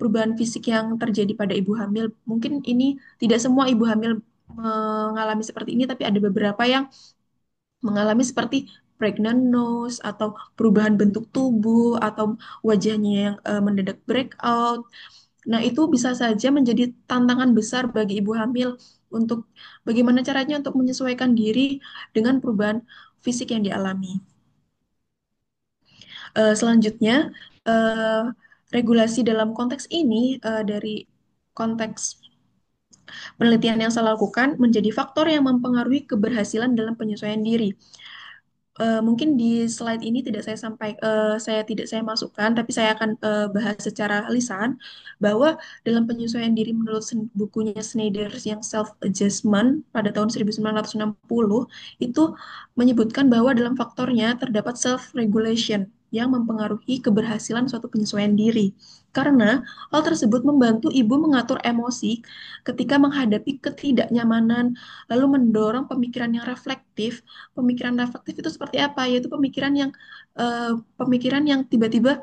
perubahan fisik yang terjadi pada ibu hamil, mungkin ini tidak semua ibu hamil mengalami seperti ini, tapi ada beberapa yang mengalami seperti pregnant nose atau perubahan bentuk tubuh atau wajahnya yang mendadak breakout. Nah, itu bisa saja menjadi tantangan besar bagi ibu hamil untuk bagaimana caranya untuk menyesuaikan diri dengan perubahan fisik yang dialami. Selanjutnya, eh, regulasi dalam konteks ini dari konteks penelitian yang saya lakukan menjadi faktor yang mempengaruhi keberhasilan dalam penyesuaian diri. Mungkin di slide ini tidak saya masukkan, tapi saya akan bahas secara lisan bahwa dalam penyesuaian diri menurut bukunya Snyder yang Self Adjustment pada tahun 1960 itu menyebutkan bahwa dalam faktornya terdapat self regulation. yang mempengaruhi keberhasilan suatu penyesuaian diri. Karena hal tersebut membantu ibu mengatur emosi ketika menghadapi ketidaknyamanan, lalu mendorong pemikiran yang reflektif. Pemikiran reflektif itu seperti apa? Yaitu pemikiran yang tiba-tiba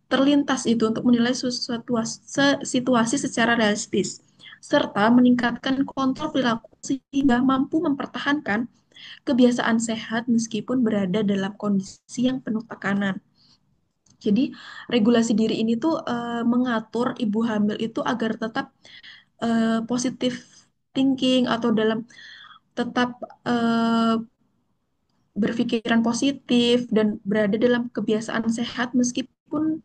terlintas itu untuk menilai suatu situasi secara realistis, serta meningkatkan kontrol perilaku sehingga mampu mempertahankan kebiasaan sehat meskipun berada dalam kondisi yang penuh tekanan. Jadi, regulasi diri ini tuh mengatur ibu hamil itu agar tetap positive thinking atau tetap eh, berpikiran positif dan berada dalam kebiasaan sehat meskipun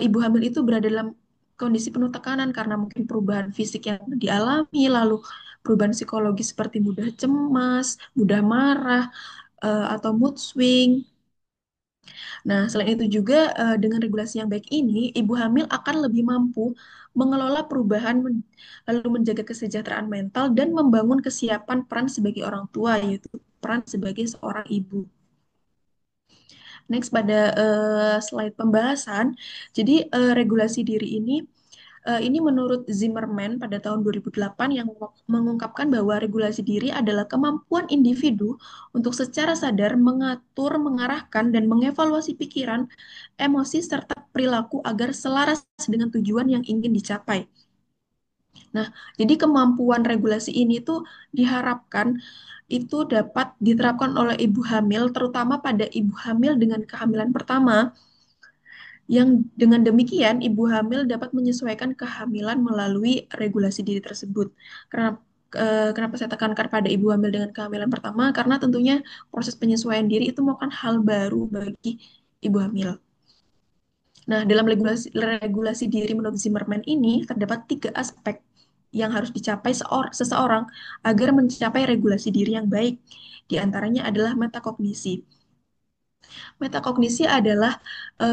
ibu hamil itu berada dalam kondisi penuh tekanan karena mungkin perubahan fisik yang dialami, lalu perubahan psikologi seperti mudah cemas, mudah marah, atau mood swing. Nah, selain itu juga dengan regulasi yang baik ini, ibu hamil akan lebih mampu mengelola perubahan, lalu menjaga kesejahteraan mental dan membangun kesiapan peran sebagai orang tua, yaitu peran sebagai seorang ibu. Next pada slide pembahasan, jadi regulasi diri ini menurut Zimmerman pada tahun 2008 yang mengungkapkan bahwa regulasi diri adalah kemampuan individu untuk secara sadar mengatur, mengarahkan, dan mengevaluasi pikiran, emosi, serta perilaku agar selaras dengan tujuan yang ingin dicapai. Nah, jadi kemampuan regulasi ini tuh diharapkan itu dapat diterapkan oleh ibu hamil, terutama pada ibu hamil dengan kehamilan pertama, yang dengan demikian ibu hamil dapat menyesuaikan kehamilan melalui regulasi diri tersebut. Kenapa saya tekankan pada ibu hamil dengan kehamilan pertama? Karena tentunya proses penyesuaian diri itu merupakan hal baru bagi ibu hamil. Nah, dalam regulasi diri menurut Zimmerman ini terdapat 3 aspek yang harus dicapai seseorang agar mencapai regulasi diri yang baik. Di antaranya adalah metakognisi. Metakognisi adalah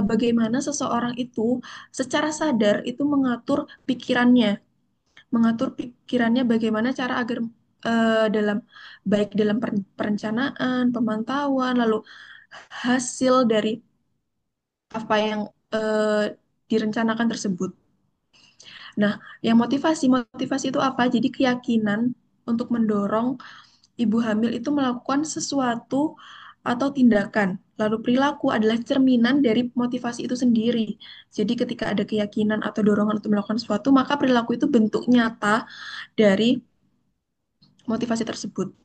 bagaimana seseorang itu secara sadar itu mengatur pikirannya bagaimana cara agar baik dalam perencanaan, pemantauan, lalu hasil dari apa yang direncanakan tersebut. Nah, yang motivasi itu apa? Jadi keyakinan untuk mendorong ibu hamil itu melakukan sesuatu atau tindakan. Lalu perilaku adalah cerminan dari motivasi itu sendiri. Jadi ketika ada keyakinan atau dorongan untuk melakukan sesuatu, maka perilaku itu bentuk nyata dari motivasi tersebut.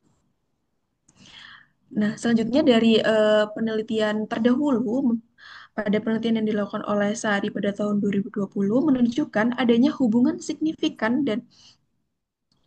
Nah, selanjutnya dari penelitian terdahulu, pada penelitian yang dilakukan oleh Sari pada tahun 2020 menunjukkan adanya hubungan signifikan dan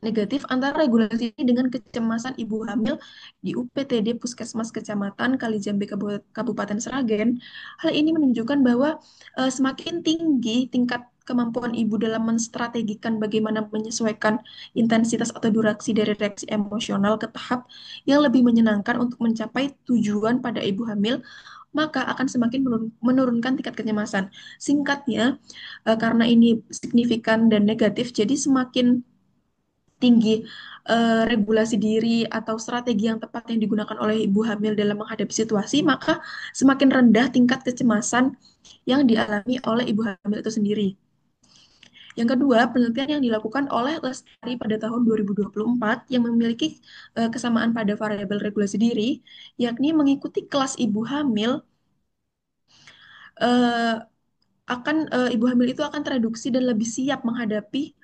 negatif antara regulasi ini dengan kecemasan ibu hamil di UPTD Puskesmas Kecamatan Kalijambe Kabupaten Sragen. Hal ini menunjukkan bahwa semakin tinggi tingkat kemampuan ibu dalam menstrategikan bagaimana menyesuaikan intensitas atau durasi dari reaksi emosional ke tahap yang lebih menyenangkan untuk mencapai tujuan pada ibu hamil, maka akan semakin menurunkan tingkat kecemasan. Singkatnya, karena ini signifikan dan negatif, jadi semakin tinggi regulasi diri atau strategi yang tepat yang digunakan oleh ibu hamil dalam menghadapi situasi, maka semakin rendah tingkat kecemasan yang dialami oleh ibu hamil itu sendiri. Yang kedua, penelitian yang dilakukan oleh Lestari pada tahun 2024 yang memiliki kesamaan pada variabel regulasi diri, yakni mengikuti kelas ibu hamil eh, ibu hamil itu akan tereduksi dan lebih siap menghadapi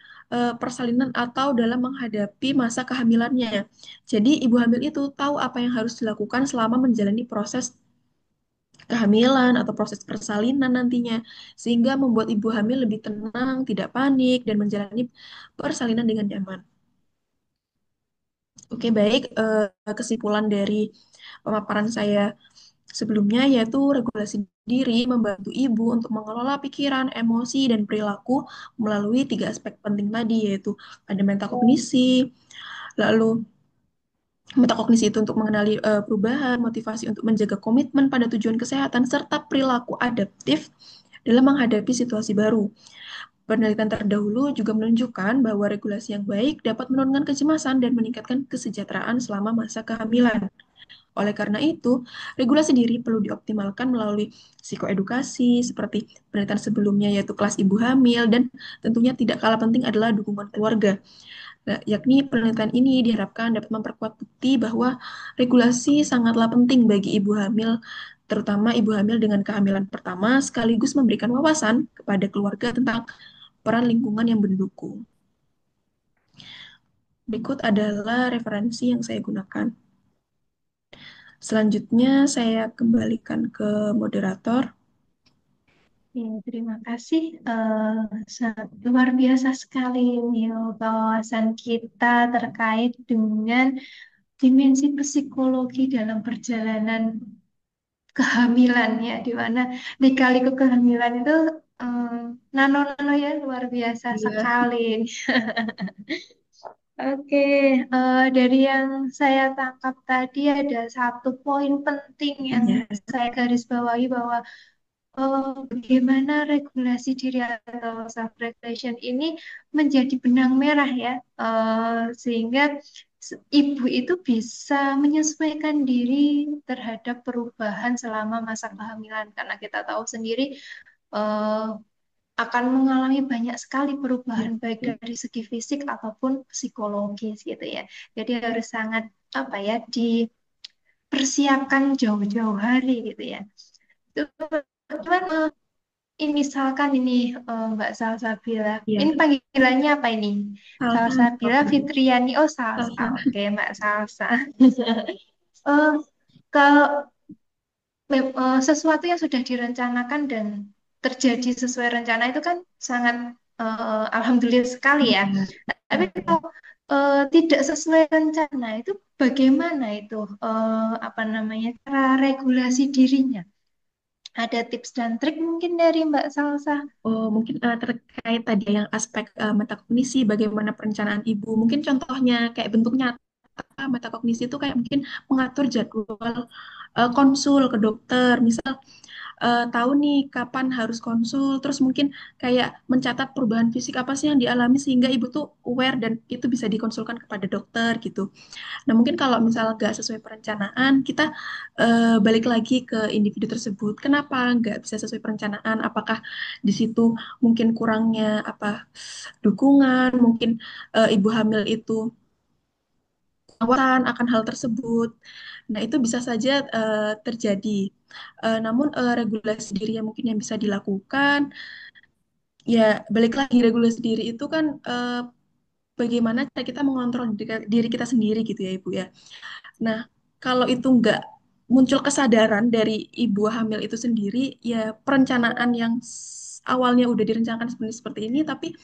persalinan atau dalam menghadapi masa kehamilannya. Jadi ibu hamil itu tahu apa yang harus dilakukan selama menjalani proses kehamilan atau proses persalinan nantinya, sehingga membuat ibu hamil lebih tenang, tidak panik, dan menjalani persalinan dengan nyaman. Oke, baik. Kesimpulan dari pemaparan saya sebelumnya yaitu regulasi diri membantu ibu untuk mengelola pikiran, emosi, dan perilaku melalui 3 aspek penting tadi, yaitu ada lalu metakognisi itu untuk mengenali perubahan, motivasi untuk menjaga komitmen pada tujuan kesehatan, serta perilaku adaptif dalam menghadapi situasi baru. Penelitian terdahulu juga menunjukkan bahwa regulasi yang baik dapat menurunkan kecemasan dan meningkatkan kesejahteraan selama masa kehamilan. Oleh karena itu, regulasi diri perlu dioptimalkan melalui psikoedukasi seperti penelitian sebelumnya yaitu kelas ibu hamil dan tentunya tidak kalah penting adalah dukungan keluarga. Nah, yakni penelitian ini diharapkan dapat memperkuat bukti bahwa regulasi sangatlah penting bagi ibu hamil, terutama ibu hamil dengan kehamilan pertama, sekaligus memberikan wawasan kepada keluarga tentang peran lingkungan yang mendukung. Berikut adalah referensi yang saya gunakan. Selanjutnya, saya kembalikan ke moderator. Ya, terima kasih. Luar biasa sekali nih wawasan kita terkait dengan dimensi psikologi dalam perjalanan kehamilan ya, di mana lika-liku kehamilan itu nano-nano ya luar biasa Iya, sekali. Oke, dari yang saya tangkap tadi ada satu poin penting yang iya, saya garis bawahi bahwa bagaimana regulasi diri atau self-regulation ini menjadi benang merah ya, sehingga ibu itu bisa menyesuaikan diri terhadap perubahan selama masa kehamilan. Karena kita tahu sendiri eh, akan mengalami banyak sekali iya. perubahan baik dari segi fisik ataupun psikologis gitu ya. Jadi harus sangat apa ya dipersiapkan jauh-jauh hari gitu ya. Itu cuman misalkan ini Mbak Salsabila. Iya. Ini panggilannya apa ini? Salsa atau Salsabila apa nih? Fitriani. Oh, Salsa. Salsa. Oke, Mbak Salsa. Eh, Kalau sesuatu yang sudah direncanakan dan terjadi sesuai rencana itu kan sangat alhamdulillah sekali ya. Iya, Tapi iya. kalau tidak sesuai rencana itu bagaimana itu apa namanya cara regulasi dirinya? Ada tips dan trik mungkin dari Mbak Salsa? Oh, mungkin terkait tadi yang aspek metakognisi, bagaimana perencanaan ibu. Mungkin contohnya kayak bentuk nyata metakognisi itu kayak mungkin mengatur jadwal konsul ke dokter. Misal tahu nih kapan harus konsul, terus mungkin kayak mencatat perubahan fisik apa sih yang dialami sehingga ibu tuh aware dan itu bisa dikonsulkan kepada dokter gitu. Nah, mungkin kalau misal nggak sesuai perencanaan, kita balik lagi ke individu tersebut. Kenapa nggak bisa sesuai perencanaan? Apakah di situ mungkin kurangnya apa dukungan, mungkin ibu hamil itu awasan akan hal tersebut. Nah, itu bisa saja terjadi. Namun regulasi diri yang mungkin yang bisa dilakukan, ya balik lagi regulasi diri itu kan bagaimana cara kita mengontrol diri kita sendiri gitu ya Ibu ya. Nah, kalau itu nggak muncul kesadaran dari ibu hamil itu sendiri, ya perencanaan yang awalnya udah direncanakan seperti ini, tapi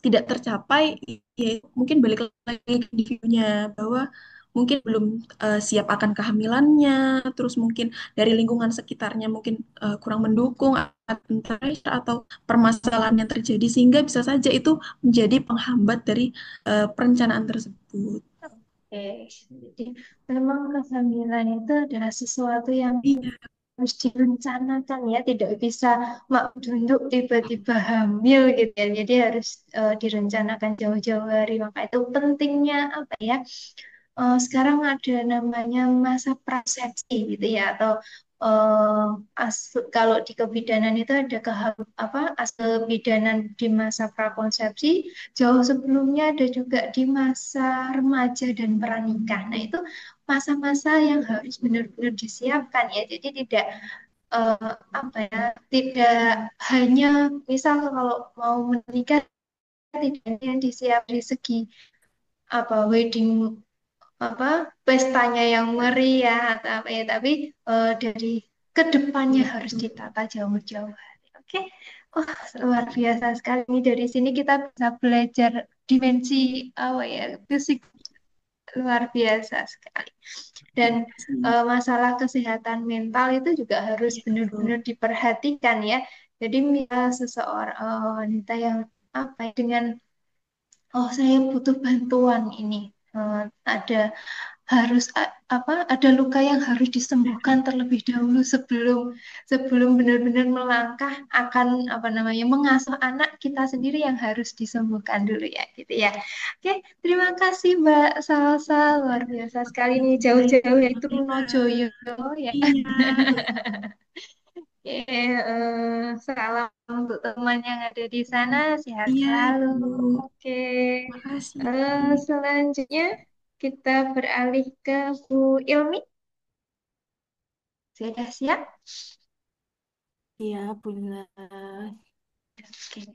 tidak tercapai, ya mungkin balik lagi ke individunya bahwa mungkin belum siap akan kehamilannya, terus mungkin dari lingkungan sekitarnya mungkin kurang mendukung atau permasalahan yang terjadi sehingga bisa saja itu menjadi penghambat dari perencanaan tersebut. Oke, jadi memang kehamilan itu adalah sesuatu yang Iya, harus direncanakan ya, tidak bisa mak dunduk tiba-tiba hamil gitu ya. Jadi harus direncanakan jauh-jauh hari. Maka itu pentingnya apa ya? Sekarang ada namanya masa prasepsi gitu ya, atau eh, kalau di kebidanan itu ada apa kebidanan di masa prakonsepsi, jauh sebelumnya ada juga di masa remaja dan pranikah. Nah itu masa-masa yang harus benar-benar disiapkan ya. Jadi tidak apa ya, tidak hanya misal kalau mau menikah tidak hanya disiap dari segi apa wedding apa pestanya yang meriah atau apa ya, tapi dari kedepannya iya harus betul. ditata jauh-jauh hari. Oke, wah luar biasa sekali. Ini dari sini kita bisa belajar dimensi apa ya fisik luar biasa sekali. Dan Terima kasih. masalah kesehatan mental itu juga harus Iya betul. benar-benar diperhatikan ya. Jadi misal seseorang wanita yang apa ya, dengan oh saya butuh bantuan ini ada harus apa ada luka yang harus disembuhkan terlebih dahulu sebelum sebelum benar-benar melangkah akan apa namanya mengasuh anak kita sendiri yang harus disembuhkan dulu ya gitu ya. Oke, terima kasih Mbak Salsa, luar biasa sekali nih Baik, jauh-jauh Bu yaitu Nina. Nojoyo ya. Iya, Salam untuk teman yang ada di sana, sehat iya selalu. Ibu. Oke, Makasih. selanjutnya kita beralih ke Bu Ilmi. Sudah siap? Iya, Bunda. Oke.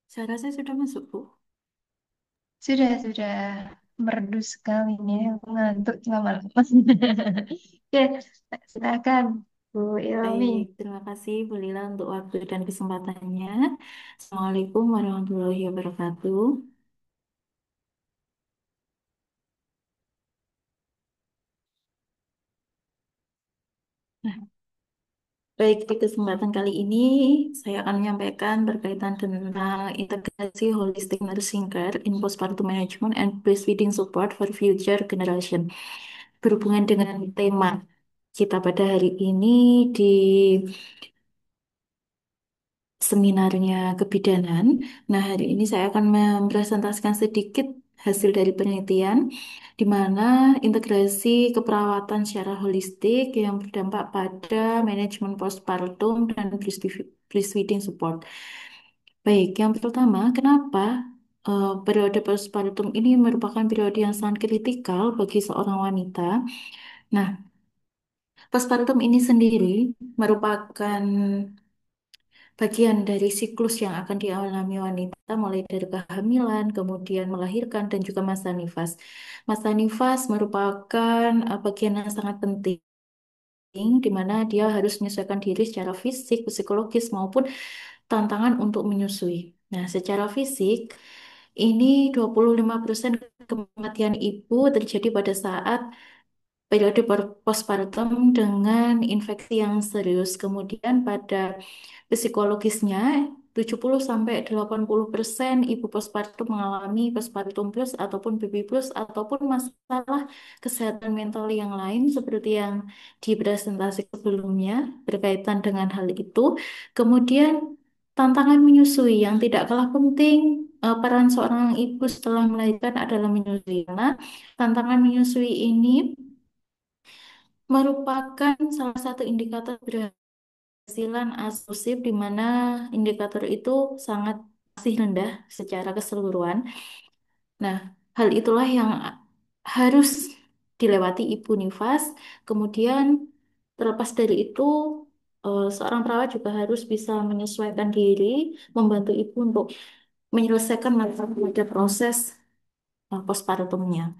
Suara saya sudah masuk, Bu. Sudah merdu sekali nih, aku ngantuk lama-lama. Oke, silakan Bu Ilmi. Baik, terima kasih Bu Lila untuk waktu dan kesempatannya. Assalamualaikum warahmatullahi wabarakatuh. Nah, baik, di kesempatan kali ini saya akan menyampaikan berkaitan tentang integrasi holistic nursing care in postpartum management and breastfeeding support for future generation. Berhubungan dengan tema kita pada hari ini di seminarnya kebidanan. Nah, hari ini saya akan mempresentasikan sedikit hasil dari penelitian di mana integrasi keperawatan secara holistik yang berdampak pada manajemen postpartum dan breastfeeding support. Baik, yang pertama, kenapa periode postpartum ini merupakan periode yang sangat kritikal bagi seorang wanita? Nah, postpartum ini sendiri merupakan bagian dari siklus yang akan dialami wanita mulai dari kehamilan, kemudian melahirkan dan juga masa nifas. Masa nifas merupakan bagian yang sangat penting di mana dia harus menyesuaikan diri secara fisik, psikologis maupun tantangan untuk menyusui. Nah, secara fisik ini 25% kematian ibu terjadi pada saat periode postpartum dengan infeksi yang serius. Kemudian pada psikologisnya 70 sampai 80% ibu postpartum mengalami postpartum plus ataupun baby plus ataupun masalah kesehatan mental yang lain seperti yang di presentasi sebelumnya berkaitan dengan hal itu. Kemudian tantangan menyusui yang tidak kalah penting, peran seorang ibu setelah melahirkan adalah menyusui. Karena tantangan menyusui ini merupakan salah satu indikator keberhasilan asosif di mana indikator itu sangat masih rendah secara keseluruhan. Nah, hal itulah yang harus dilewati ibu nifas. Kemudian terlepas dari itu, seorang perawat juga harus bisa menyesuaikan diri, membantu ibu untuk menyelesaikan masalah pada proses postpartumnya.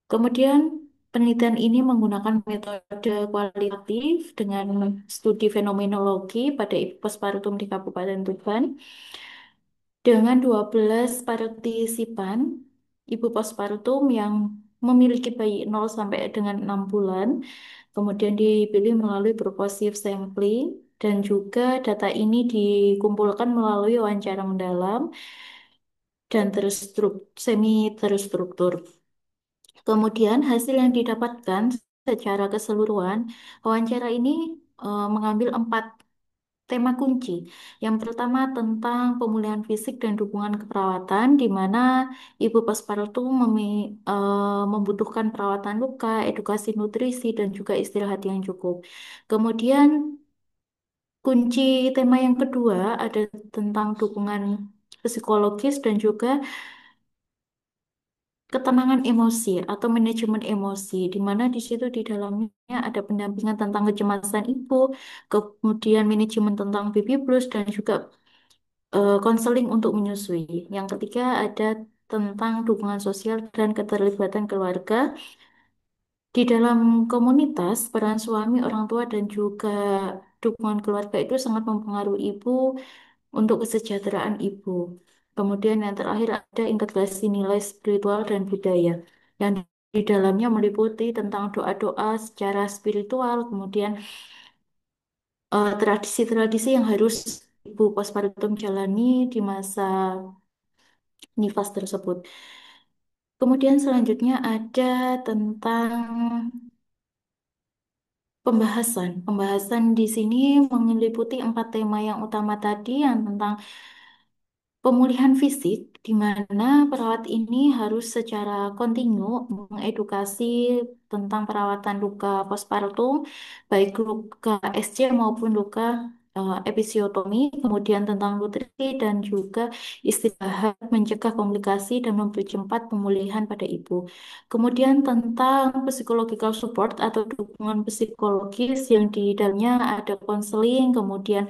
Kemudian penelitian ini menggunakan metode kualitatif dengan studi fenomenologi pada ibu postpartum di Kabupaten Tuban dengan 12 partisipan ibu postpartum yang memiliki bayi 0 sampai dengan 6 bulan. Kemudian dipilih melalui purposive sampling dan juga data ini dikumpulkan melalui wawancara mendalam dan semi terstruktur. Kemudian hasil yang didapatkan secara keseluruhan, wawancara ini mengambil 4 tema kunci. Yang pertama tentang pemulihan fisik dan dukungan keperawatan, di mana ibu postpartum membutuhkan perawatan luka, edukasi nutrisi, dan juga istirahat yang cukup. Kemudian kunci tema yang kedua ada tentang dukungan psikologis dan juga ketenangan emosi atau manajemen emosi, di mana di situ di dalamnya ada pendampingan tentang kecemasan ibu, kemudian manajemen tentang baby blues, dan juga konseling untuk menyusui. Yang ketiga ada tentang dukungan sosial dan keterlibatan keluarga. Di dalam komunitas, peran suami, orang tua, dan juga dukungan keluarga itu sangat mempengaruhi ibu untuk kesejahteraan ibu. Kemudian yang terakhir ada integrasi nilai spiritual dan budaya yang di dalamnya meliputi tentang doa-doa secara spiritual, kemudian tradisi-tradisi yang harus ibu postpartum jalani di masa nifas tersebut. Kemudian selanjutnya ada tentang pembahasan. Pembahasan di sini meliputi 4 tema yang utama tadi, yang tentang pemulihan fisik, di mana perawat ini harus secara kontinu mengedukasi tentang perawatan luka postpartum, baik luka SC maupun luka episiotomi, kemudian tentang nutrisi dan juga istirahat, mencegah komplikasi dan mempercepat pemulihan pada ibu. Kemudian tentang psychological support atau dukungan psikologis yang di dalamnya ada konseling, kemudian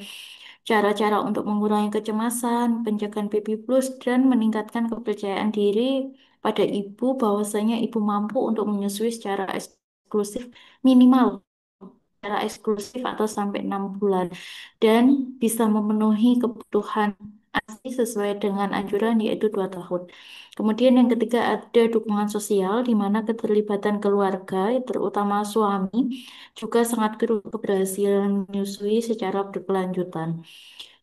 cara-cara untuk mengurangi kecemasan, penjagaan baby blues, dan meningkatkan kepercayaan diri pada ibu bahwasanya ibu mampu untuk menyusui secara eksklusif minimal secara eksklusif atau sampai 6 bulan dan bisa memenuhi kebutuhan ASI sesuai dengan anjuran yaitu 2 tahun. Kemudian yang ketiga ada dukungan sosial di mana keterlibatan keluarga terutama suami juga sangat keberhasilan menyusui secara berkelanjutan.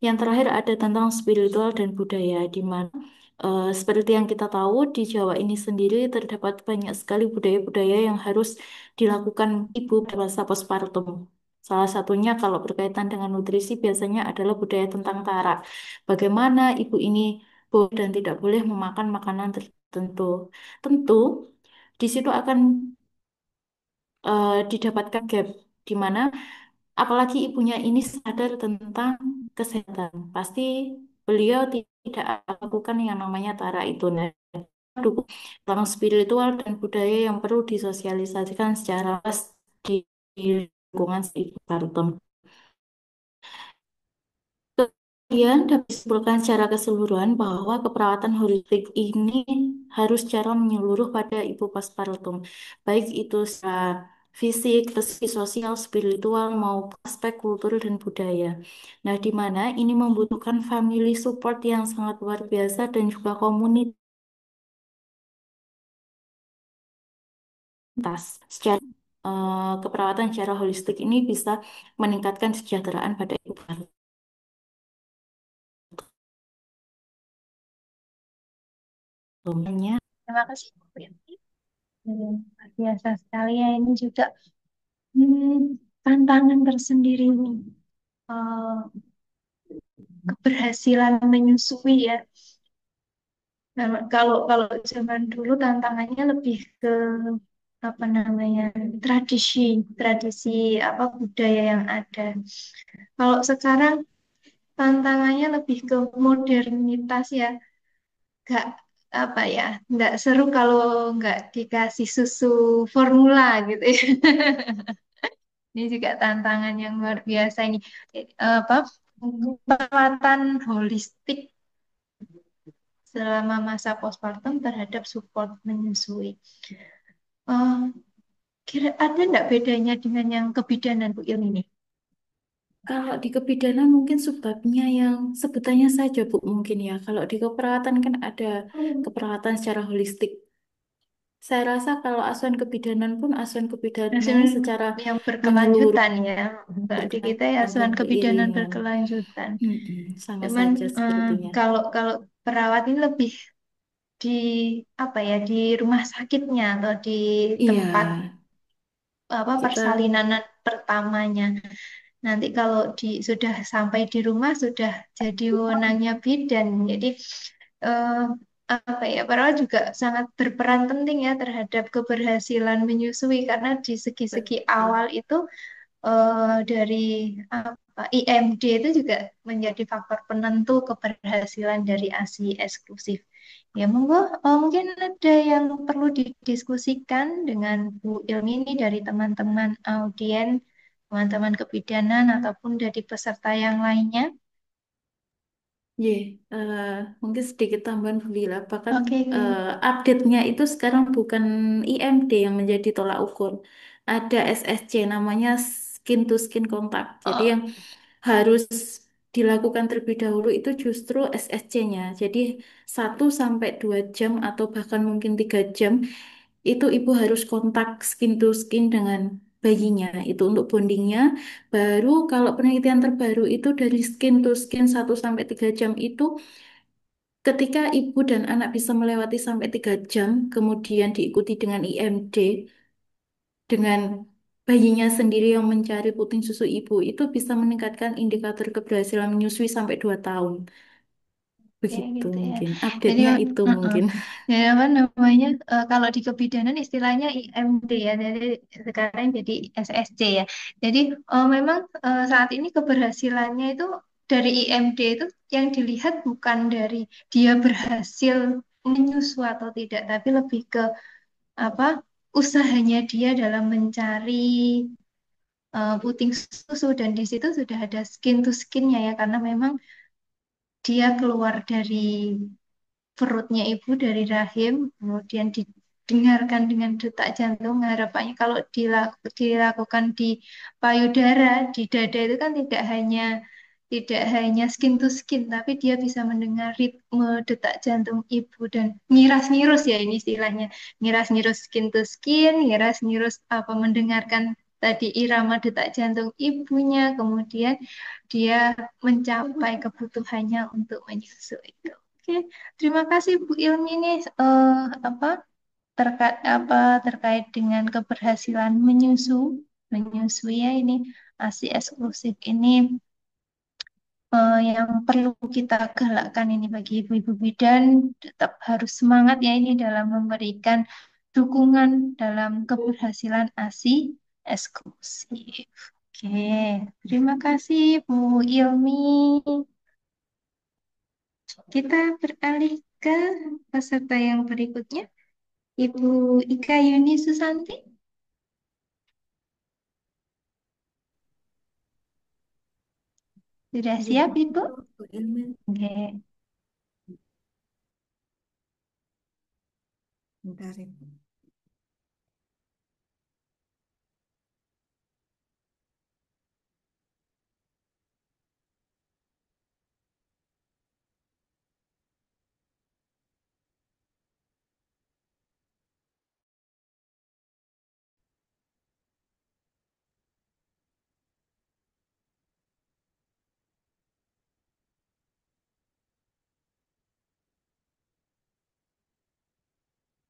Yang terakhir ada tentang spiritual dan budaya, di mana seperti yang kita tahu di Jawa ini sendiri terdapat banyak sekali budaya-budaya yang harus dilakukan ibu pada masa postpartum. Salah satunya kalau berkaitan dengan nutrisi biasanya adalah budaya tentang tara. Bagaimana ibu ini boleh dan tidak boleh memakan makanan tertentu. Tentu di situ akan didapatkan gap, di mana apalagi ibunya ini sadar tentang kesehatan. Pasti beliau tidak akan melakukan yang namanya tara itu. Nah, dukung tentang spiritual dan budaya yang perlu disosialisasikan secara luas di lingkungan ibu Kartun. Kemudian dapat disimpulkan secara keseluruhan bahwa keperawatan holistik ini harus secara menyeluruh pada ibu postpartum, baik itu secara fisik, sosial, spiritual, maupun aspek kultur dan budaya. Nah, di mana ini membutuhkan family support yang sangat luar biasa dan juga komunitas secara keperawatan secara holistik ini bisa meningkatkan kesejahteraan pada ibu kandungnya. Terima kasih Bu Yanti. Luar biasa sekali ya ini juga hmm, tantangan tersendiri nih. Eh, Keberhasilan menyusui ya. Nah, kalau kalau zaman dulu tantangannya lebih ke apa namanya tradisi tradisi apa budaya yang ada. Kalau sekarang tantangannya lebih ke modernitas ya, nggak apa ya, nggak seru kalau nggak dikasih susu formula gitu ya. Ini juga tantangan yang luar biasa ini. Apa perawatan holistik selama masa postpartum terhadap support menyusui. Eh, Kira ada nggak bedanya dengan yang kebidanan Bu Ilmi ini? Kalau di kebidanan mungkin sebabnya yang sebutannya saja Bu mungkin ya. Kalau di keperawatan kan ada keperawatan secara holistik. Saya rasa kalau asuhan kebidanan pun asuhan kebidanan Asuhan secara yang menyeluruh berkelanjutan ya. Kalau di kita ya berkelanjutan dan asuhan kebidanan beriringan. berkelanjutan. Sama Cuman saja sepertinya. kalau kalau perawat ini lebih di apa ya di rumah sakitnya atau di Iya, tempat apa kita persalinan pertamanya. Nanti kalau sudah sampai di rumah sudah jadi wewenangnya bidan. Jadi eh, apa ya perawat juga sangat berperan penting ya terhadap keberhasilan menyusui karena di segi-segi awal itu dari apa IMD itu juga menjadi faktor penentu keberhasilan dari ASI eksklusif. Ya, monggo, mungkin ada yang perlu didiskusikan dengan Bu Ilmi ini dari teman-teman audien, teman-teman kebidanan, ataupun dari peserta yang lainnya. Ye, mungkin sedikit tambahan Bu Lila. Bahkan Oke, update-nya itu sekarang bukan IMD yang menjadi tolak ukur. Ada SSC namanya skin to skin contact. Jadi oh, yang harus dilakukan terlebih dahulu itu justru SSC-nya. Jadi 1 sampai 2 jam atau bahkan mungkin 3 jam itu ibu harus kontak skin to skin dengan bayinya. Itu untuk bondingnya. Baru kalau penelitian terbaru itu dari skin to skin 1 sampai 3 jam itu Ketika ibu dan anak bisa melewati sampai 3 jam, kemudian diikuti dengan IMD, dengan bayinya sendiri yang mencari puting susu ibu, itu bisa meningkatkan indikator keberhasilan menyusui sampai 2 tahun. Kayak Begitu gitu ya. mungkin. Jadi, Update-nya itu mungkin. jadi apa namanya? Kalau di kebidanan istilahnya IMD ya. Jadi sekarang jadi SSC ya. Jadi memang saat ini keberhasilannya itu dari IMD itu yang dilihat bukan dari dia berhasil menyusu atau tidak, tapi lebih ke apa? Usahanya dia dalam mencari puting susu dan di situ sudah ada skin to skinnya ya karena memang dia keluar dari perutnya ibu dari rahim, kemudian didengarkan dengan detak jantung. Harapannya kalau dilakukan di payudara, di dada itu kan tidak hanya skin to skin, tapi dia bisa mendengar ritme detak jantung ibu dan ngiras-ngirus ya ini istilahnya, ngiras-ngirus skin to skin, ngiras-ngirus apa mendengarkan tadi irama detak jantung ibunya, kemudian dia mencapai kebutuhannya untuk menyusui itu. Oke, terima kasih Bu Ilmi nih apa terkait dengan keberhasilan menyusui ya ini ASI eksklusif ini yang perlu kita galakkan ini bagi ibu-ibu bidan tetap harus semangat ya ini dalam memberikan dukungan dalam keberhasilan ASI eksklusif. Oke, terima kasih Bu Ilmi. Kita beralih ke peserta yang berikutnya, Ibu Ika Yuni Susanti. Sudah Iya, siap, Ibu? Bu Ilmi. Oke. Bentar, Ibu.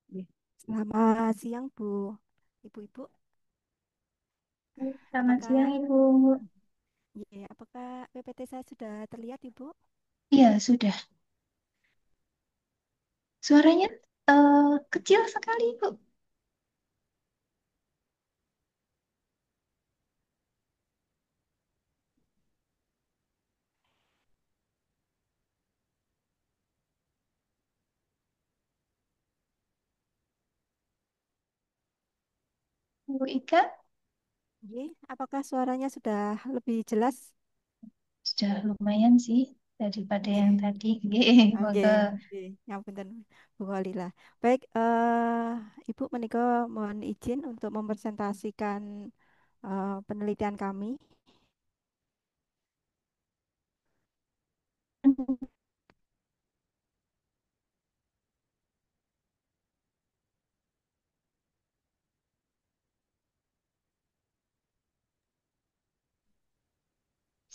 Iya. Selamat siang, Bu. Ibu-ibu, Selamat siang, apakah Ibu. apakah PPT saya sudah terlihat, Ibu? Iya, sudah. Suaranya kecil sekali, Ibu. Bu Ika, Iya, apakah suaranya sudah lebih jelas? sudah lumayan sih daripada Iya. yang tadi. Oke, Oke, monggo. oke. Ngapunten, Bu Khalila. Baik, Ibu menika mohon izin untuk mempresentasikan penelitian kami.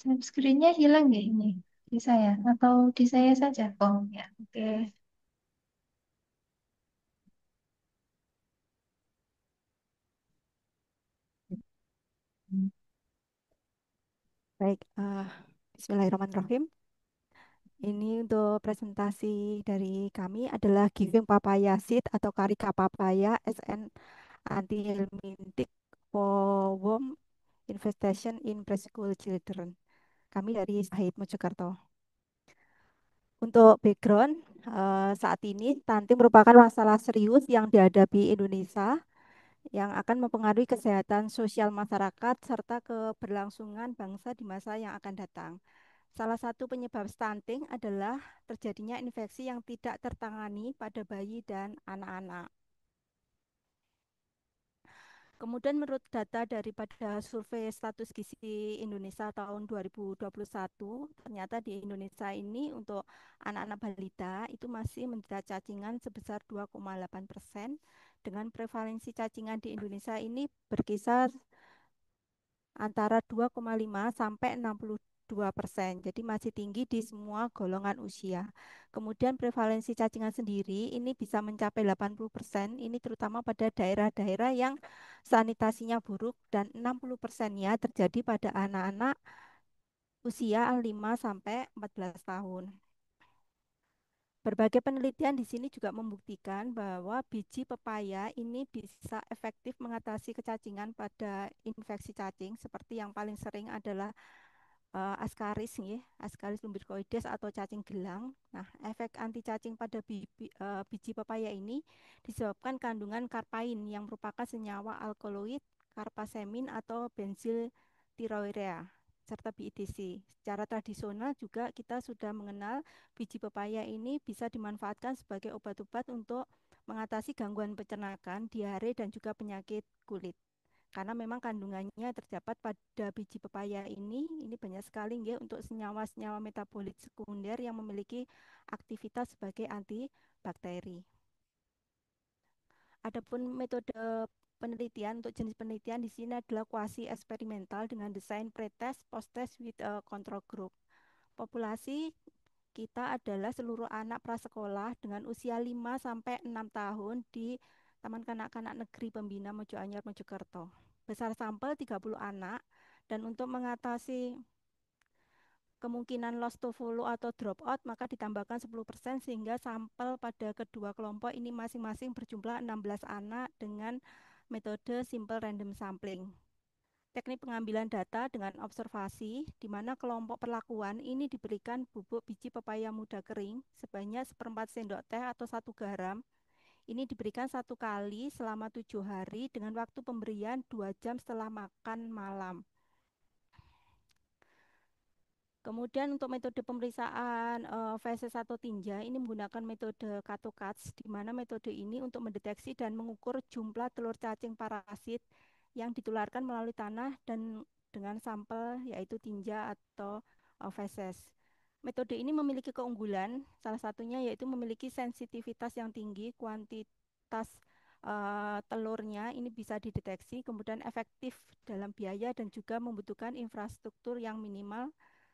Snap screen-nya hilang ya ini di saya atau di saya saja? Oh, ya. Oke. Baik, Bismillahirrahmanirrahim. Ini untuk presentasi dari kami adalah Giving Papaya Seed atau Karika Papaya as an anti-helmintic for worm infestation in preschool children. Kami dari Sahid Mojokerto. Untuk background, saat ini stunting merupakan masalah serius yang dihadapi Indonesia yang akan mempengaruhi kesehatan sosial masyarakat serta keberlangsungan bangsa di masa yang akan datang. Salah satu penyebab stunting adalah terjadinya infeksi yang tidak tertangani pada bayi dan anak-anak. Kemudian menurut data daripada survei status gizi Indonesia tahun 2021, ternyata di Indonesia ini untuk anak-anak balita itu masih menderita cacingan sebesar 2,8%, dengan prevalensi cacingan di Indonesia ini berkisar antara 2,5 sampai 2%. Jadi masih tinggi di semua golongan usia. Kemudian prevalensi cacingan sendiri ini bisa mencapai 80%. Ini terutama pada daerah-daerah yang sanitasinya buruk dan 60%-nya terjadi pada anak-anak usia 5 sampai 14 tahun. Berbagai penelitian di sini juga membuktikan bahwa biji pepaya ini bisa efektif mengatasi kecacingan pada infeksi cacing seperti yang paling sering adalah Ascaris nih, Ascaris lumbricoides atau cacing gelang. Nah, efek anti cacing pada biji pepaya ini disebabkan kandungan karpain yang merupakan senyawa alkaloid, karpasemin atau bensil tiroirea serta BITC. Secara tradisional juga kita sudah mengenal biji pepaya ini bisa dimanfaatkan sebagai obat-obat untuk mengatasi gangguan pencernaan, diare dan juga penyakit kulit karena memang kandungannya terdapat pada biji pepaya ini banyak sekali ya untuk senyawa-senyawa metabolit sekunder yang memiliki aktivitas sebagai antibakteri. Adapun metode penelitian untuk jenis penelitian di sini adalah kuasi eksperimental dengan desain pretest, post-test with a control group. Populasi kita adalah seluruh anak prasekolah dengan usia 5 sampai 6 tahun di Taman Kanak-kanak Negeri Pembina Mojoanyar Mojokerto. Besar sampel 30 anak dan untuk mengatasi kemungkinan loss to follow atau drop out maka ditambahkan 10% sehingga sampel pada kedua kelompok ini masing-masing berjumlah 16 anak dengan metode simple random sampling. Teknik pengambilan data dengan observasi, di mana kelompok perlakuan ini diberikan bubuk biji pepaya muda kering sebanyak seperempat sendok teh atau 1 garam. Ini diberikan 1 kali selama 7 hari dengan waktu pemberian 2 jam setelah makan malam. Kemudian untuk metode pemeriksaan feses atau tinja ini menggunakan metode Katokats, di mana metode ini untuk mendeteksi dan mengukur jumlah telur cacing parasit yang ditularkan melalui tanah dan dengan sampel yaitu tinja atau feses. Metode ini memiliki keunggulan, salah satunya yaitu memiliki sensitivitas yang tinggi, kuantitas telurnya ini bisa dideteksi, kemudian efektif dalam biaya dan juga membutuhkan infrastruktur yang minimal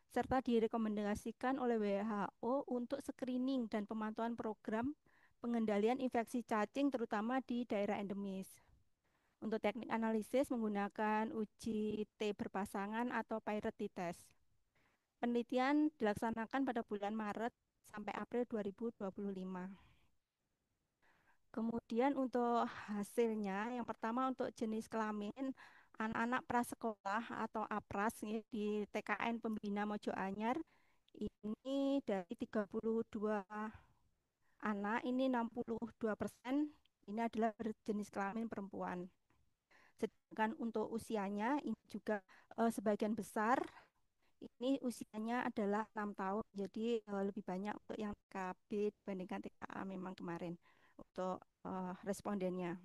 serta direkomendasikan oleh WHO untuk screening dan pemantauan program pengendalian infeksi cacing terutama di daerah endemis. Untuk teknik analisis menggunakan uji T berpasangan atau parity test. Penelitian dilaksanakan pada bulan Maret sampai April 2025. Kemudian untuk hasilnya, yang pertama untuk jenis kelamin anak-anak prasekolah atau APRAS ya, di TKN Pembina Mojo Anyar ini dari 32 anak ini 62% ini adalah berjenis kelamin perempuan. Sedangkan untuk usianya ini juga sebagian besar ini usianya adalah 6 tahun. Jadi lebih banyak untuk yang TKB dibandingkan TKA memang kemarin untuk respondennya.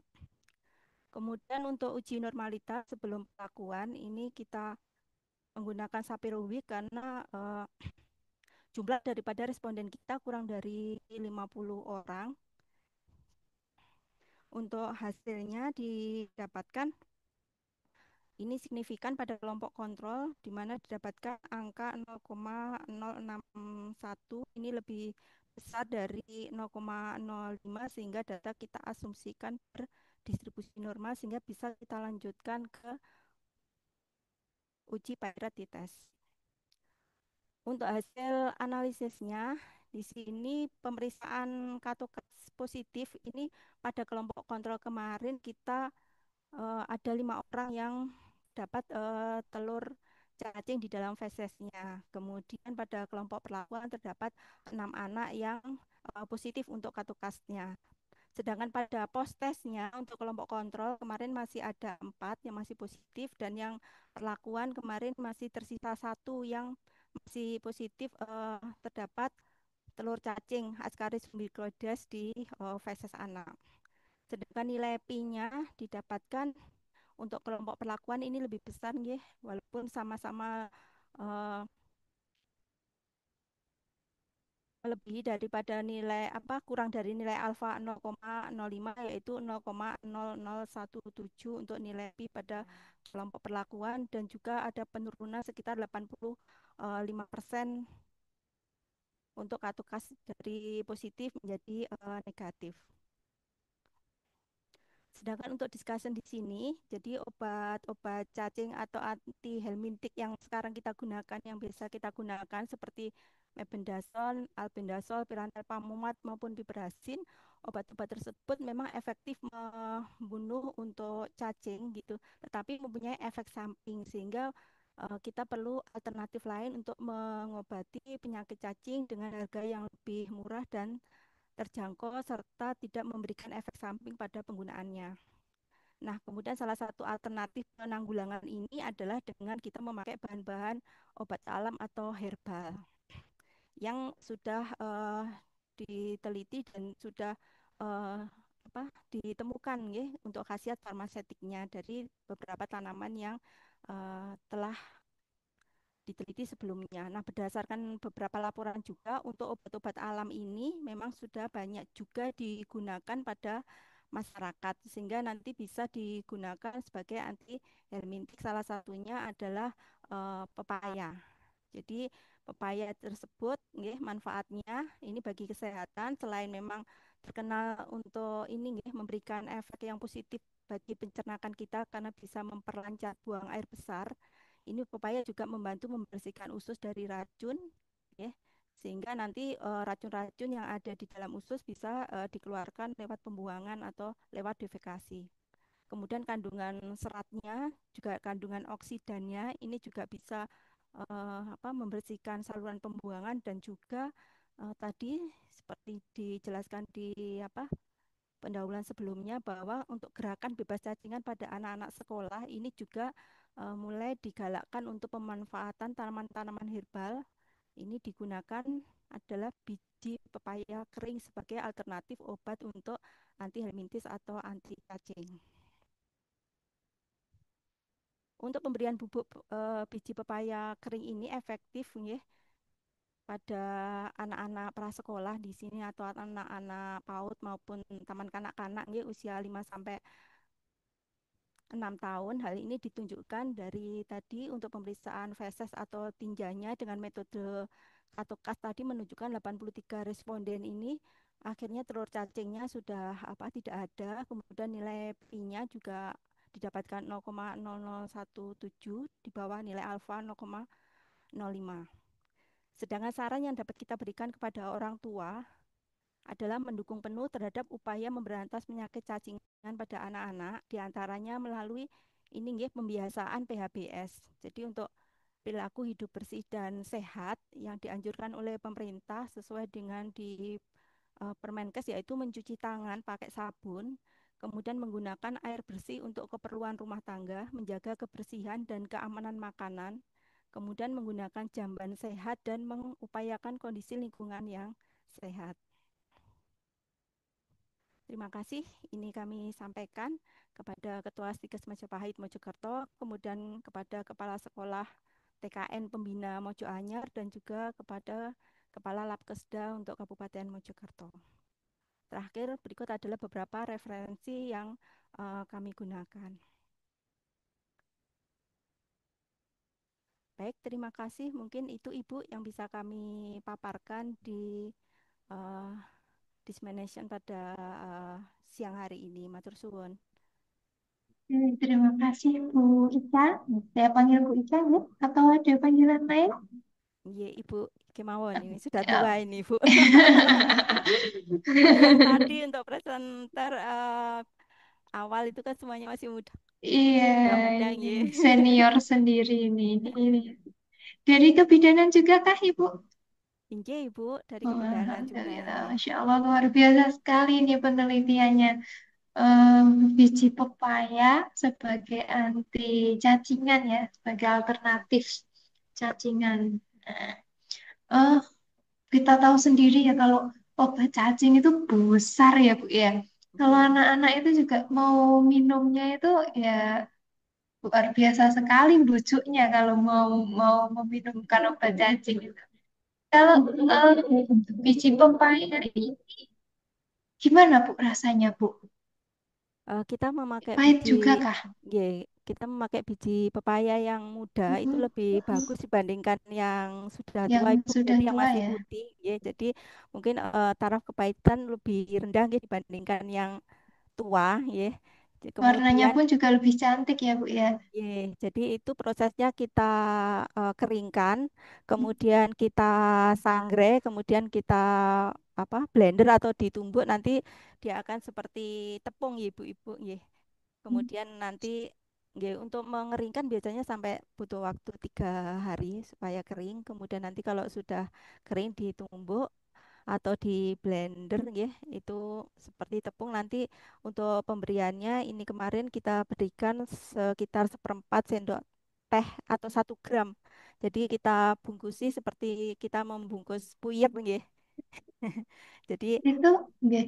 Kemudian untuk uji normalitas sebelum pelakuan ini kita menggunakan Sapir-Wiki karena jumlah daripada responden kita kurang dari 50 orang. Untuk hasilnya didapatkan ini signifikan pada kelompok kontrol di mana didapatkan angka 0,061 ini lebih besar dari 0,05 sehingga data kita asumsikan berdistribusi normal sehingga bisa kita lanjutkan ke uji parity test. Untuk hasil analisisnya, di sini pemeriksaan katokas positif ini pada kelompok kontrol kemarin kita ada 5 orang yang dapat telur cacing di dalam fesesnya. Kemudian pada kelompok perlakuan terdapat 6 anak yang positif untuk katokasnya. Sedangkan pada post testnya untuk kelompok kontrol kemarin masih ada 4 yang masih positif dan yang perlakuan kemarin masih tersisa 1 yang masih positif terdapat telur cacing Ascaris lumbricoides di feses anak. Sedangkan nilai P-nya didapatkan untuk kelompok perlakuan ini lebih besar nggih, walaupun sama-sama melebihi daripada nilai kurang dari nilai alfa 0,05 yaitu 0,0017 untuk nilai pi pada kelompok perlakuan, dan juga ada penurunan sekitar 85% untuk katukas dari positif menjadi negatif. Sedangkan untuk discussion di sini, jadi obat-obat cacing atau anti helmintik yang sekarang kita gunakan, yang biasa kita gunakan seperti mebendazole, albendazole, pirantelpamumab maupun piperacin, obat-obat tersebut memang efektif membunuh untuk cacing gitu, tetapi mempunyai efek samping sehingga kita perlu alternatif lain untuk mengobati penyakit cacing dengan harga yang lebih murah dan terjangkau serta tidak memberikan efek samping pada penggunaannya. Nah, kemudian salah satu alternatif penanggulangan ini adalah dengan kita memakai bahan-bahan obat alam atau herbal yang sudah diteliti dan sudah uh, ditemukan ya, untuk khasiat farmasetiknya dari beberapa tanaman yang telah diteliti sebelumnya. Nah, berdasarkan beberapa laporan juga untuk obat-obat alam ini memang sudah banyak juga digunakan pada masyarakat sehingga nanti bisa digunakan sebagai anti helmintik. Salah satunya adalah pepaya. Jadi pepaya tersebut manfaatnya ini bagi kesehatan selain memang terkenal untuk ini memberikan efek yang positif bagi pencernaan kita karena bisa memperlancar buang air besar. Ini pepaya juga membantu membersihkan usus dari racun, ya, sehingga nanti racun-racun yang ada di dalam usus bisa dikeluarkan lewat pembuangan atau lewat defekasi. Kemudian kandungan seratnya, juga kandungan oksidannya, ini juga bisa membersihkan saluran pembuangan dan juga tadi seperti dijelaskan di pendahuluan sebelumnya bahwa untuk gerakan bebas cacingan pada anak-anak sekolah ini juga mulai digalakkan untuk pemanfaatan tanaman-tanaman herbal. Ini digunakan adalah biji pepaya kering sebagai alternatif obat untuk anti helmintis atau anti cacing. Untuk pemberian bubuk biji pepaya kering ini efektif ya, pada anak-anak prasekolah di sini atau anak-anak PAUD maupun taman kanak-kanak ya, usia 5 sampai 6 tahun. Hal ini ditunjukkan dari tadi untuk pemeriksaan feses atau tinjanya dengan metode katokas tadi menunjukkan 83 responden ini akhirnya telur cacingnya sudah tidak ada, kemudian nilai P-nya juga didapatkan 0,0017 di bawah nilai alfa 0,05. Sedangkan saran yang dapat kita berikan kepada orang tua adalah mendukung penuh terhadap upaya memberantas penyakit cacingan pada anak-anak, diantaranya melalui ini pembiasaan PHBS. Jadi untuk perilaku hidup bersih dan sehat yang dianjurkan oleh pemerintah sesuai dengan di Permenkes, yaitu mencuci tangan pakai sabun, kemudian menggunakan air bersih untuk keperluan rumah tangga, menjaga kebersihan dan keamanan makanan, kemudian menggunakan jamban sehat dan mengupayakan kondisi lingkungan yang sehat. Terima kasih. Ini kami sampaikan kepada Ketua Stikes Majapahit Mojokerto, kemudian kepada Kepala Sekolah TKN Pembina Mojo Anyar dan juga kepada Kepala Labkesda untuk Kabupaten Mojokerto. Terakhir, berikut adalah beberapa referensi yang kami gunakan. Baik, terima kasih. Mungkin itu Ibu yang bisa kami paparkan di dissemination pada siang hari ini. Matur suwun. Terima kasih Bu Ica. Saya panggil Bu Ica ya, atau ada panggilan lain? Iya, Ibu kemawon ini sudah Ya. tua ini, Bu. Yang tadi untuk presenter awal itu kan semuanya masih muda. Iya, Muda-muda ini nggih. senior sendiri ini. Dari kebidanan juga kah Ibu? Injih, Ibu, dari Oh, kebidanan juga. alhamdulillah, Masya Allah luar biasa sekali ini penelitiannya. Em, Biji pepaya sebagai anti cacingan ya, sebagai alternatif cacingan. Nah, eh, kita tahu sendiri ya kalau obat cacing itu besar ya Bu ya. Kalau Nggih. anak-anak itu juga mau minumnya itu ya luar biasa sekali bujuknya kalau mau meminumkan obat cacing itu. Kalau biji pepaya ini gimana Bu rasanya Bu? Kita memakai Pahit biji, juga kah? ya, kita memakai biji pepaya yang muda itu Mm-mm. lebih bagus dibandingkan yang sudah Yang tua, Ibu. sudah Jadi yang tua masih ya. putih, ya. Jadi mungkin taraf kepahitan lebih rendah ya dibandingkan yang tua, ya. Warnanya Kemudian pun juga lebih cantik ya Bu ya. jadi itu prosesnya kita keringkan, kemudian kita sangrai, kemudian kita blender atau ditumbuk nanti dia akan seperti tepung ya ibu-ibu ya. Kemudian nanti untuk mengeringkan biasanya sampai butuh waktu 3 hari supaya kering. Kemudian nanti kalau sudah kering ditumbuk atau di blender ya, itu seperti tepung. Nanti untuk pemberiannya ini kemarin kita berikan sekitar 1/4 sendok teh atau 1 gram. Jadi kita bungkusi seperti kita membungkus puyem ya. Jadi Itu nggih.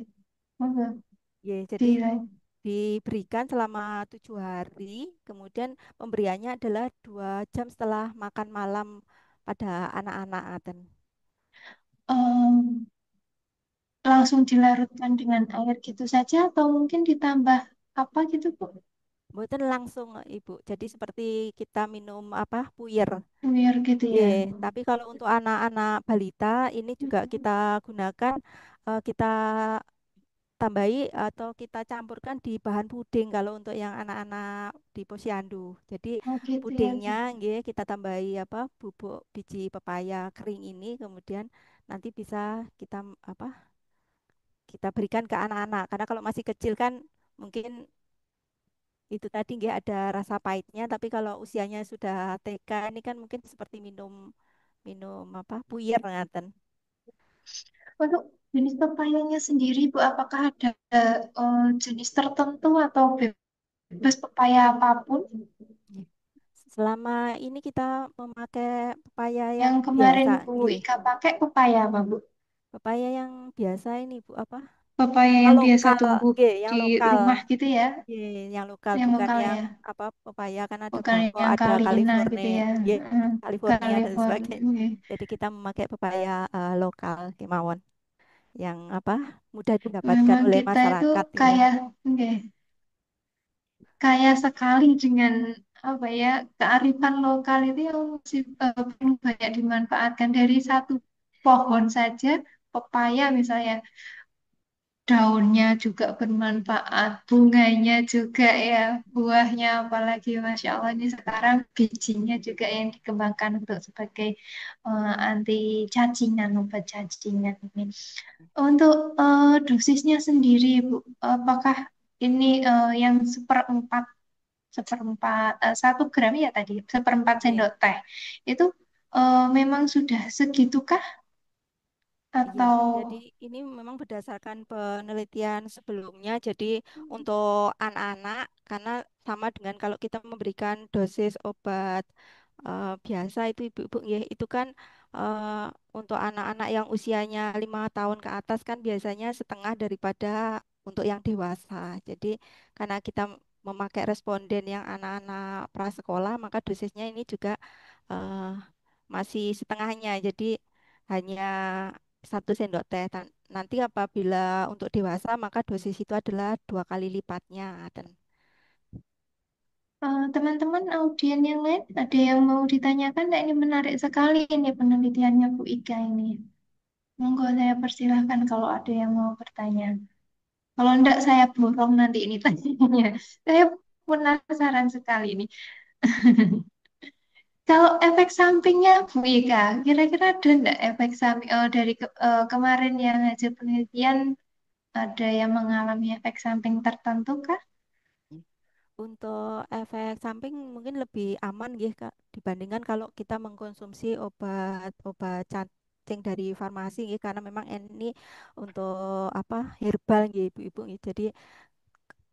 Monggo. jadi Di- diberikan selama 7 hari. Kemudian pemberiannya adalah 2 jam setelah makan malam pada anak-anak Aten. em, langsung dilarutkan dengan air gitu saja atau mungkin ditambah apa gitu Bu? Mboten langsung Ibu. Jadi seperti kita minum puyer. Biar gitu ya. Tapi kalau untuk anak-anak balita ini juga kita gunakan, kita tambahi atau kita campurkan di bahan puding kalau untuk yang anak-anak di posyandu. Jadi Oh gitu ya. pudingnya nggih kita tambahi bubuk biji pepaya kering ini, kemudian nanti bisa kita apa kita berikan ke anak-anak karena kalau masih kecil kan mungkin itu tadi nggih ada rasa pahitnya, tapi kalau usianya sudah TK ini kan mungkin seperti minum minum puyer ngaten. Untuk jenis pepayanya sendiri Bu, apakah ada jenis tertentu atau bebas pepaya apapun? Nggih. Selama ini kita memakai pepaya yang Yang kemarin biasa, Bu nggih. Ika pakai pepaya apa Bu? Pepaya yang biasa ini Bu Pepaya Yang yang biasa lokal, tumbuh nggih, yang di lokal. rumah gitu ya, Nggih, yang lokal yang bukan lokal yang ya, pepaya kan ada bukan bangko, yang ada Kalina gitu California, ya. nggih, Hmm, California dan California. sebagainya. Jadi kita memakai pepaya lokal kemawon yang mudah didapatkan Memang oleh kita itu masyarakat ya. kaya, nggih, kaya sekali dengan apa ya kearifan lokal itu yang masih banyak dimanfaatkan dari satu pohon saja, pepaya misalnya. Daunnya juga bermanfaat, bunganya juga ya, buahnya apalagi Masya Allah ini sekarang bijinya juga yang dikembangkan untuk sebagai anti cacingan, obat cacingan ini. Untuk dosisnya sendiri, Bu, apakah ini yang seperempat 1 gram ya tadi, seperempat Nggih. sendok teh itu memang sudah segitukah Iya, atau jadi ini memang berdasarkan penelitian sebelumnya. Jadi untuk anak-anak, karena sama dengan kalau kita memberikan dosis obat biasa itu ibu-ibu, ya itu kan eh, untuk anak-anak yang usianya 5 tahun ke atas kan biasanya setengah daripada untuk yang dewasa. Jadi karena kita memakai responden yang anak-anak prasekolah, maka dosisnya ini juga eh, masih setengahnya. Jadi hanya 1 sendok teh. Nanti apabila untuk dewasa maka dosis itu adalah 2 kali lipatnya. Dan teman-teman audien yang lain ada yang mau ditanyakan? Nah, ini menarik sekali ini penelitiannya Bu Ika ini. Monggo saya persilahkan kalau ada yang mau bertanya. Kalau enggak saya borong nanti ini tanyanya. Saya penasaran sekali ini. Kalau efek sampingnya Bu Ika, kira-kira ada enggak efek samping dari kemarin yang hasil penelitian ada yang mengalami efek samping tertentu kah? untuk efek samping mungkin lebih aman ya Kak dibandingkan kalau kita mengkonsumsi obat-obat cacing dari farmasi ya, karena memang ini untuk herbal ya ibu-ibu ya. Jadi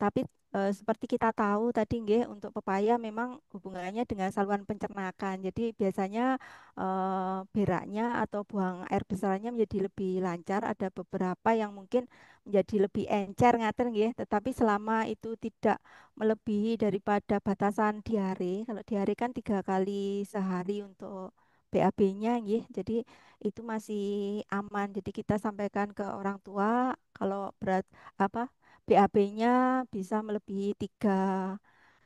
tapi seperti kita tahu tadi nggih untuk pepaya memang hubungannya dengan saluran pencernaan. Jadi biasanya beraknya atau buang air besarnya menjadi lebih lancar. Ada beberapa yang mungkin menjadi lebih encer ngaten nggih. Tetapi selama itu tidak melebihi daripada batasan diare. Kalau diare kan 3 kali sehari untuk BAB-nya nggih. Jadi itu masih aman. Jadi kita sampaikan ke orang tua kalau berat apa BAB-nya bisa melebihi 3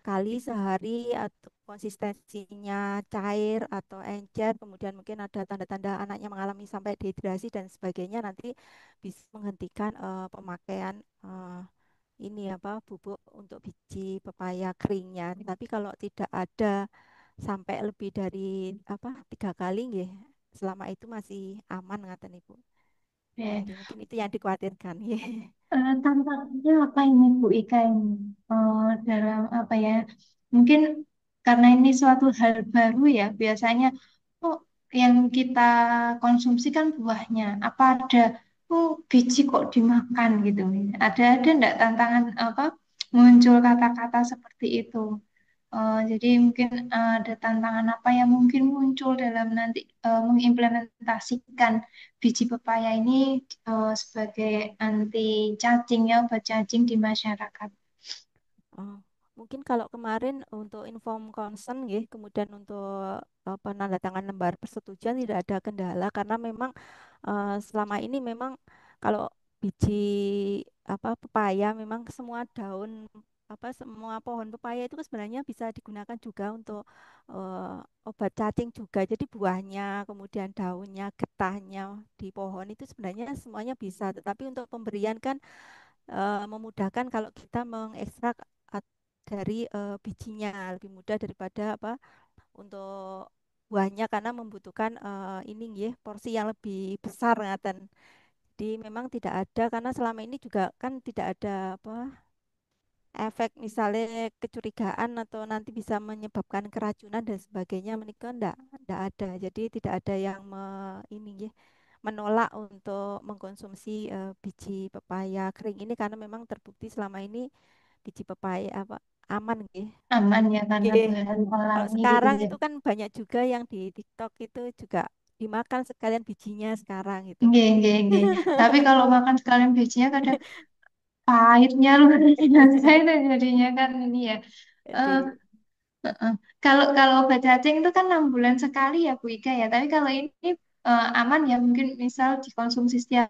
kali sehari atau konsistensinya cair atau encer, kemudian mungkin ada tanda-tanda anaknya mengalami sampai dehidrasi dan sebagainya, nanti bisa menghentikan pemakaian ini apa bubuk untuk biji pepaya keringnya. Tapi kalau tidak ada sampai lebih dari 3 kali nggih, selama itu masih aman ngaten Ibu. Ya, Oke. nggih, mungkin itu yang dikhawatirkan. Nggih. Tantangannya apa ini Bu Ika ini? Dalam apa ya? Mungkin karena ini suatu hal baru ya. Biasanya oh, yang kita konsumsi kan buahnya. Apa ada biji kok dimakan gitu? Ada enggak tantangan apa muncul kata-kata seperti itu? Jadi mungkin ada tantangan apa yang mungkin muncul dalam nanti mengimplementasikan biji pepaya ini sebagai anti cacing ya, obat cacing di masyarakat. Oh, mungkin kalau kemarin untuk inform consent nggih, kemudian untuk penandatangan lembar persetujuan tidak ada kendala karena memang selama ini memang kalau biji pepaya memang semua daun semua pohon pepaya itu kan sebenarnya bisa digunakan juga untuk obat cacing juga. Jadi buahnya, kemudian daunnya, getahnya di pohon itu sebenarnya semuanya bisa. Tetapi untuk pemberian kan memudahkan kalau kita mengekstrak dari bijinya lebih mudah daripada untuk buahnya karena membutuhkan ini nggih porsi yang lebih besar ngaten. Jadi memang tidak ada karena selama ini juga kan tidak ada efek misalnya kecurigaan atau nanti bisa menyebabkan keracunan dan sebagainya menikah enggak ada. Jadi tidak ada yang ini nggih, menolak untuk mengkonsumsi biji pepaya kering ini karena memang terbukti selama ini biji pepaya aman nggih. Aman ya karena Nggih. bahan Kalau alami gitu sekarang ya. itu kan banyak juga yang di TikTok itu juga dimakan sekalian bijinya sekarang itu. Nggih, nggih, nggih. Tapi kalau makan sekalian bijinya kadang pahitnya luar biasa itu jadinya kan ini ya. Eh, Jadi kalau kalau obat cacing itu kan 6 bulan sekali ya Bu Ika ya. Tapi kalau ini aman ya mungkin misal dikonsumsi setiap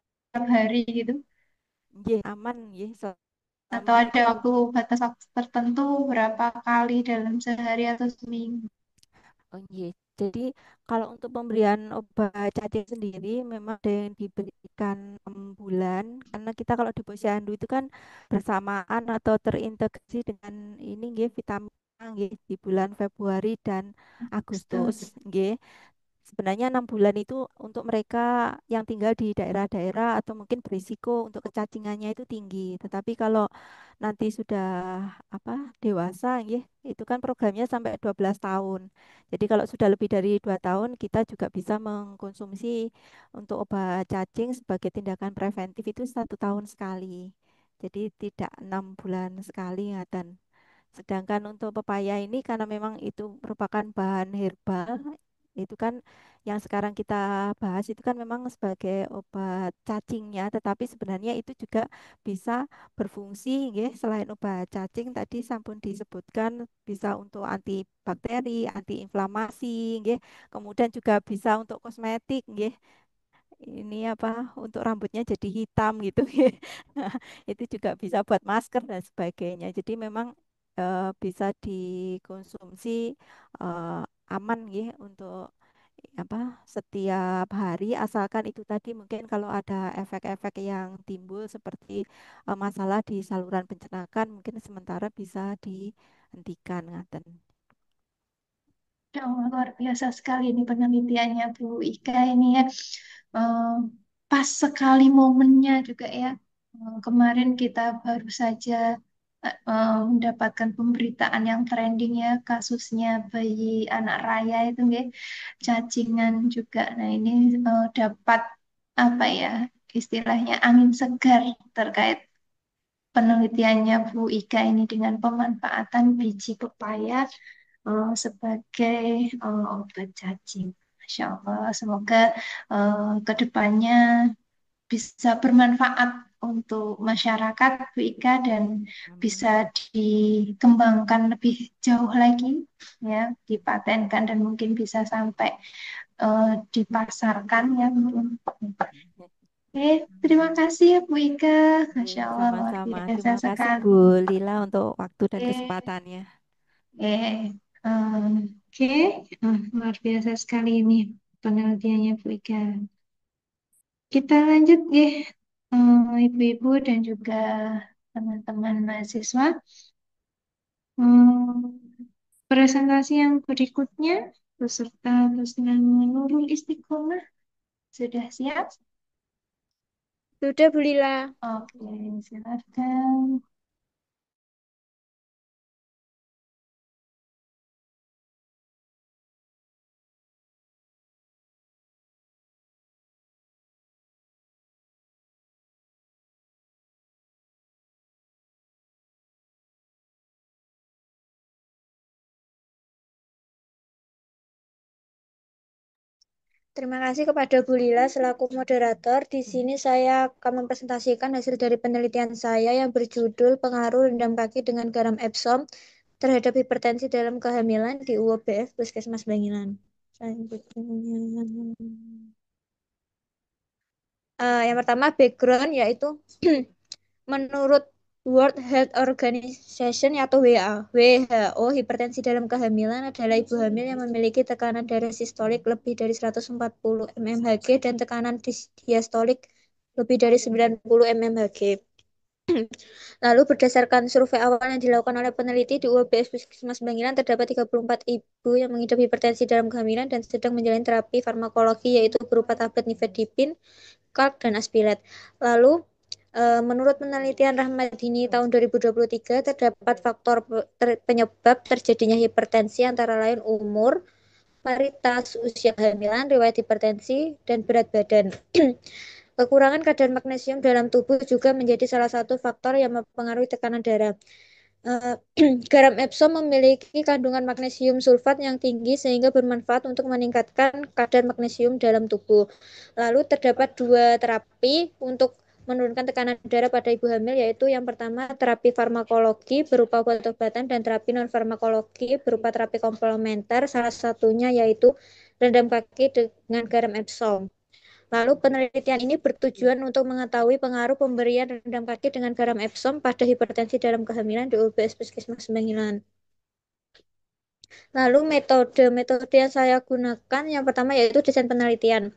hari gitu. nggih aman nggih Atau selama ada itu. batas waktu tertentu berapa kali dalam sehari atau seminggu. Oh iya. Jadi kalau untuk pemberian obat cacing sendiri memang ada yang diberikan 6 bulan karena kita kalau di posyandu itu kan bersamaan atau terintegrasi dengan ini nggih vitamin A nggih di bulan Februari dan Agustus Terus nggih. Sebenarnya 6 bulan itu untuk mereka yang tinggal di daerah-daerah atau mungkin berisiko untuk kecacingannya itu tinggi. Tetapi kalau nanti sudah dewasa, ya, itu kan programnya sampai 12 tahun. Jadi kalau sudah lebih dari 2 tahun, kita juga bisa mengkonsumsi untuk obat cacing sebagai tindakan preventif itu 1 tahun sekali. Jadi tidak 6 bulan sekali, ngaten. Sedangkan untuk pepaya ini karena memang itu merupakan bahan herbal, itu kan yang sekarang kita bahas itu kan memang sebagai obat cacingnya, tetapi sebenarnya itu juga bisa berfungsi nggih, selain obat cacing tadi sampun disebutkan bisa untuk antibakteri, antiinflamasi nggih, kemudian juga bisa untuk kosmetik nggih. Ini untuk rambutnya jadi hitam gitu. Itu juga bisa buat masker dan sebagainya. Jadi memang bisa dikonsumsi eh, aman ya untuk setiap hari asalkan itu tadi mungkin kalau ada efek-efek yang timbul seperti masalah di saluran pencernaan mungkin sementara bisa dihentikan ngaten. ya Allah, luar biasa sekali ini penelitiannya Bu Ika ini ya. Eh, Pas sekali momennya juga ya. Kemarin kita baru saja mendapatkan pemberitaan yang trending ya, kasusnya bayi anak raya itu nggih, cacingan juga. Nah ini dapat apa ya istilahnya angin segar terkait penelitiannya Bu Ika ini dengan pemanfaatan biji pepaya sebagai obat cacing. Masya Allah, semoga ke depannya bisa bermanfaat untuk masyarakat Bu Ika dan bisa Amin. dikembangkan lebih jauh lagi ya, dipatenkan dan mungkin bisa sampai dipasarkan ya. Terima kasih ya Bu Ika. Masya Allah luar Sama-sama. biasa Terima kasih sekali. Bu Lila untuk waktu dan Eh, kesempatannya. oke. Luar biasa sekali ini penelitiannya Bu Ika. Kita lanjut ya, Ibu-ibu dan juga teman-teman mahasiswa. Presentasi yang berikutnya, peserta bersenang Nurul Istiqomah sudah siap? Sudah, Bu Lila. Oke, silakan. Terima kasih kepada Bu Lila selaku moderator. Di sini saya akan mempresentasikan hasil dari penelitian saya yang berjudul Pengaruh Rendam Kaki dengan Garam Epsom terhadap hipertensi dalam kehamilan di UOBF Puskesmas Bangilan. Selanjutnya. Yang pertama background yaitu menurut World Health Organization atau WHO, hipertensi dalam kehamilan adalah ibu hamil yang memiliki tekanan darah sistolik lebih dari 140 mmHg dan tekanan diastolik lebih dari 90 mmHg. Lalu berdasarkan survei awal yang dilakukan oleh peneliti di UBS Puskesmas Bangilan, terdapat 34 ibu yang mengidap hipertensi dalam kehamilan dan sedang menjalani terapi farmakologi yaitu berupa tablet nifedipin, kalk, dan aspirat. Lalu menurut penelitian Rahmadini tahun 2023, terdapat faktor penyebab terjadinya hipertensi antara lain umur, varietas usia kehamilan, riwayat hipertensi, dan berat badan. Kekurangan kadar magnesium dalam tubuh juga menjadi salah satu faktor yang mempengaruhi tekanan darah. Garam Epsom memiliki kandungan magnesium sulfat yang tinggi sehingga bermanfaat untuk meningkatkan kadar magnesium dalam tubuh. Lalu terdapat dua terapi untuk menurunkan tekanan darah pada ibu hamil, yaitu yang pertama terapi farmakologi berupa obat-obatan dan terapi non farmakologi berupa terapi komplementer, salah satunya yaitu rendam kaki dengan garam Epsom. Lalu penelitian ini bertujuan untuk mengetahui pengaruh pemberian rendam kaki dengan garam Epsom pada hipertensi dalam kehamilan di UBS Puskesmas Bangilan. Lalu metode yang saya gunakan yang pertama yaitu desain penelitian.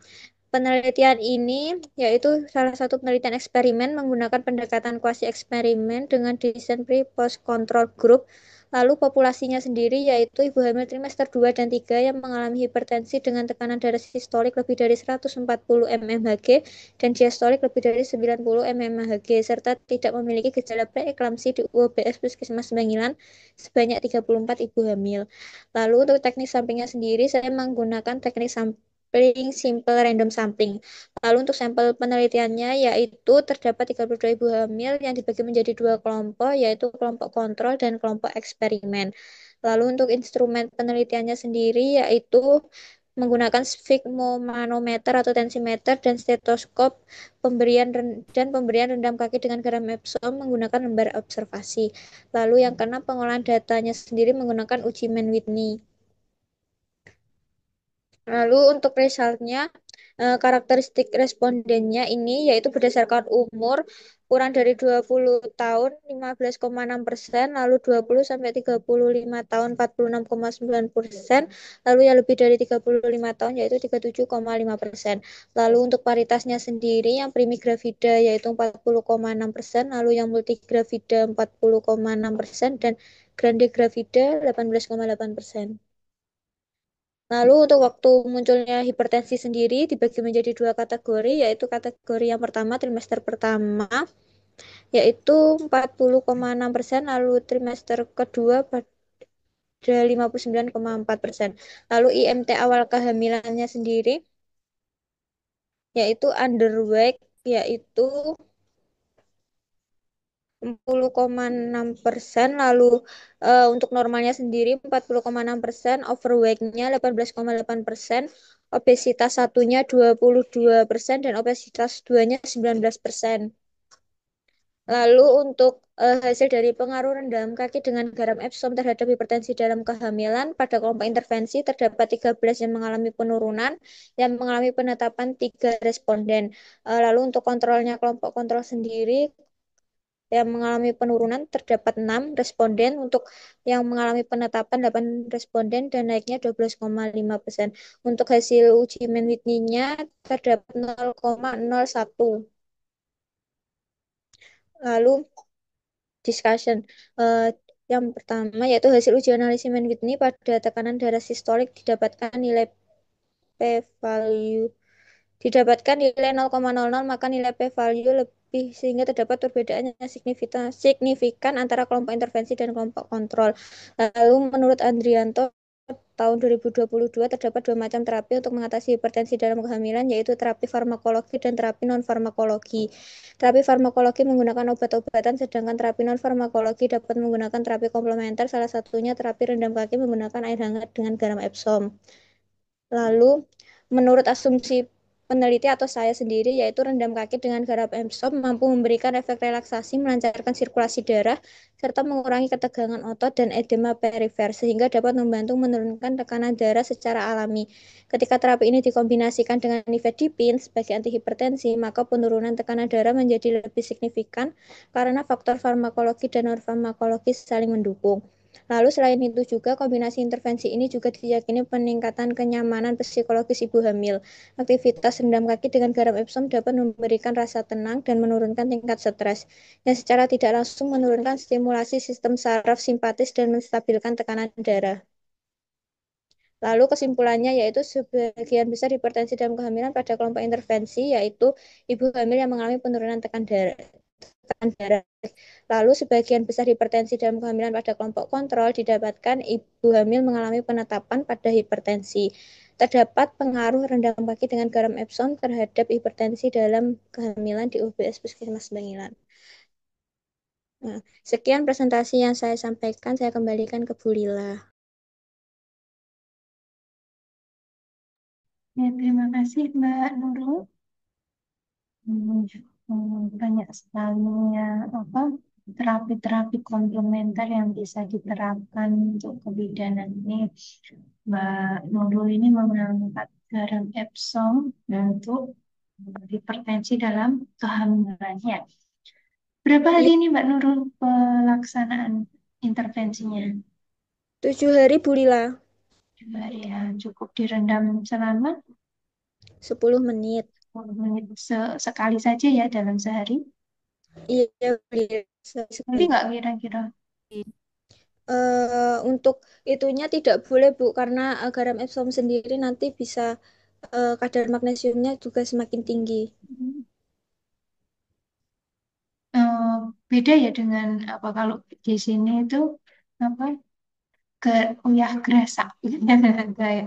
Penelitian ini yaitu salah satu penelitian eksperimen menggunakan pendekatan kuasi eksperimen dengan desain pre-post control group. Lalu populasinya sendiri yaitu ibu hamil trimester 2 dan 3 yang mengalami hipertensi dengan tekanan darah sistolik lebih dari 140 mmHg dan diastolik lebih dari 90 mmHg serta tidak memiliki gejala preeklamsi di UOBS Puskesmas Bangilan sebanyak 34 ibu hamil. Lalu untuk teknik sampingnya sendiri saya menggunakan teknik sampling simple random sampling. Lalu untuk sampel penelitiannya yaitu terdapat 32 ibu hamil yang dibagi menjadi dua kelompok yaitu kelompok kontrol dan kelompok eksperimen. Lalu untuk instrumen penelitiannya sendiri yaitu menggunakan sfigmomanometer atau tensimeter dan stetoskop pemberian rendam kaki dengan garam Epsom menggunakan lembar observasi. Lalu yang keenam pengolahan datanya sendiri menggunakan uji Mann-Whitney. Lalu untuk resultnya, karakteristik respondennya ini yaitu berdasarkan umur kurang dari 20 tahun 15,6%, lalu 20 sampai 35 tahun 46,9%, lalu yang lebih dari 35 tahun yaitu 37,5%. Lalu untuk paritasnya sendiri yang primigravida yaitu 40,6%, lalu yang multigravida 40,6% dan grande gravida 18,8%. Lalu untuk waktu munculnya hipertensi sendiri dibagi menjadi dua kategori, yaitu kategori yang pertama trimester pertama, yaitu 40,6%, lalu trimester kedua pada 59,4%. Lalu IMT awal kehamilannya sendiri, yaitu underweight, yaitu 60,6%, lalu untuk normalnya sendiri 40,6%, overweight-nya 18,8%, obesitas satunya 22% dan obesitas duanya 19%. Lalu untuk hasil dari pengaruh rendam kaki dengan garam Epsom terhadap hipertensi dalam kehamilan pada kelompok intervensi terdapat 13 yang mengalami penurunan, yang mengalami penetapan 3 responden. Lalu untuk kontrolnya kelompok kontrol sendiri yang mengalami penurunan terdapat 6 responden, untuk yang mengalami penetapan 8 responden dan naiknya 12,5%. Untuk hasil uji Mann-Whitney-nya terdapat 0,01. Lalu discussion. Eh, yang pertama yaitu hasil uji analisis Mann-Whitney pada tekanan darah sistolik didapatkan nilai p-value didapatkan nilai 0,00, maka nilai p-value lebih sehingga terdapat perbedaan yang signifikan antara kelompok intervensi dan kelompok kontrol. Lalu menurut Andrianto tahun 2022 terdapat 2 macam terapi untuk mengatasi hipertensi dalam kehamilan, yaitu terapi farmakologi dan terapi non-farmakologi. Terapi farmakologi menggunakan obat-obatan, sedangkan terapi non-farmakologi dapat menggunakan terapi komplementer, salah satunya terapi rendam kaki menggunakan air hangat dengan garam Epsom. Lalu, menurut asumsi peneliti atau saya sendiri, yaitu rendam kaki dengan garam Epsom mampu memberikan efek relaksasi, melancarkan sirkulasi darah, serta mengurangi ketegangan otot dan edema perifer, sehingga dapat membantu menurunkan tekanan darah secara alami. Ketika terapi ini dikombinasikan dengan nifedipin sebagai antihipertensi, maka penurunan tekanan darah menjadi lebih signifikan karena faktor farmakologi dan non-farmakologi saling mendukung. Lalu selain itu juga kombinasi intervensi ini juga diyakini peningkatan kenyamanan psikologis ibu hamil. Aktivitas rendam kaki dengan garam Epsom dapat memberikan rasa tenang dan menurunkan tingkat stres, yang secara tidak langsung menurunkan stimulasi sistem saraf simpatis dan menstabilkan tekanan darah. Lalu kesimpulannya yaitu sebagian besar hipertensi dalam kehamilan pada kelompok intervensi, yaitu ibu hamil yang mengalami penurunan tekanan darah. Lalu sebagian besar hipertensi dalam kehamilan pada kelompok kontrol didapatkan ibu hamil mengalami penetapan pada hipertensi. Terdapat pengaruh rendam kaki dengan garam Epsom terhadap hipertensi dalam kehamilan di UBS Puskesmas Bangilan. Nah, sekian presentasi yang saya sampaikan, saya kembalikan ke Bu Lila. Ya, terima kasih Mbak Nurul. Banyak sekali ya, apa terapi-terapi komplementer yang bisa diterapkan untuk kebidanan ini. Mbak Nurul ini mengangkat garam Epsom untuk hipertensi dalam kehamilannya. Berapa hari Iya, ini Mbak Nurul pelaksanaan intervensinya? 7 hari Bu Lila, Coba ya, cukup direndam selama 10 menit. 10 menit sekali saja ya dalam sehari. Iya, Bu Lila. Nanti nggak kira-kira? Untuk itunya tidak boleh Bu, karena garam Epsom sendiri nanti bisa kadar magnesiumnya juga semakin tinggi. Eh, Beda ya dengan apa kalau di sini itu apa uyah gerasak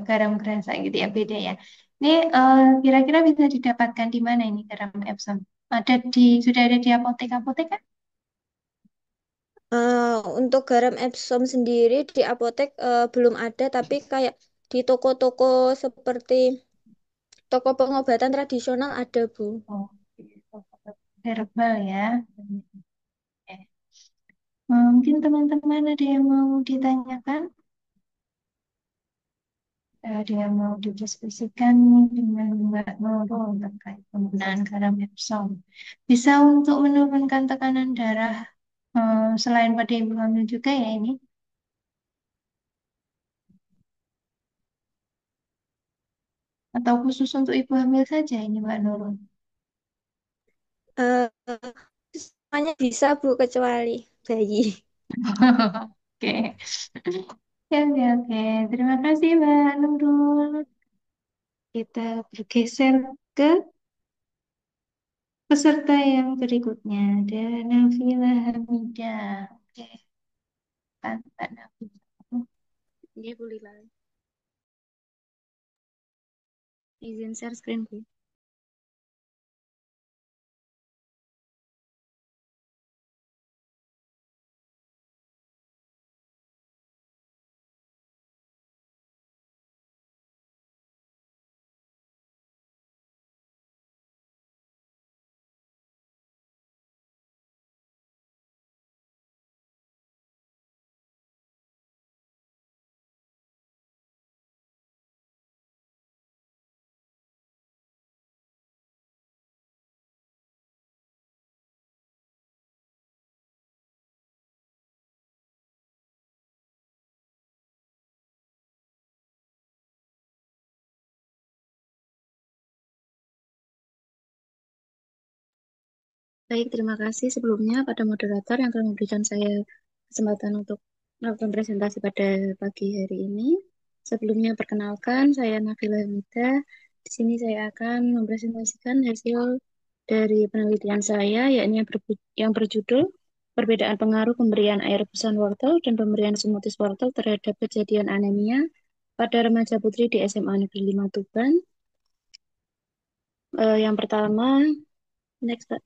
garam gerasak gitu ya, beda ya. Ini kira-kira bisa didapatkan di mana ini garam Epsom? Sudah ada di apotek-apotek kan? Untuk garam Epsom sendiri di apotek belum ada, tapi kayak di toko-toko seperti toko pengobatan tradisional ada, Bu. Oh, herbal ya. Oke. Mungkin teman-teman ada yang mau ditanyakan? Ada yang mau didiskusikan nih dengan Mbak Nurul terkait penggunaan garam Epsom. Bisa untuk menurunkan tekanan darah selain pada ibu hamil juga ya ini? Atau khusus untuk ibu hamil saja ini Mbak Nurul? Eh, Semuanya bisa, Bu, kecuali bayi. Oke. Oke, oke, oke. Terima kasih Mbak Nurul. Kita bergeser ke peserta yang berikutnya. Ada Nafila Hamida. Oke, Mbak Nafila. Iya, Bu Lila. Izin share screen, Bu. Baik, terima kasih sebelumnya pada moderator yang telah memberikan saya kesempatan untuk melakukan presentasi pada pagi hari ini. Sebelumnya perkenalkan, saya Nabila Hamida. Di sini saya akan mempresentasikan hasil dari penelitian saya, yakni yang berjudul Perbedaan Pengaruh Pemberian Air Rebusan Wortel dan Pemberian Smoothies Wortel terhadap Kejadian Anemia pada Remaja Putri di SMA Negeri 5 Tuban. Yang pertama, next, Pak.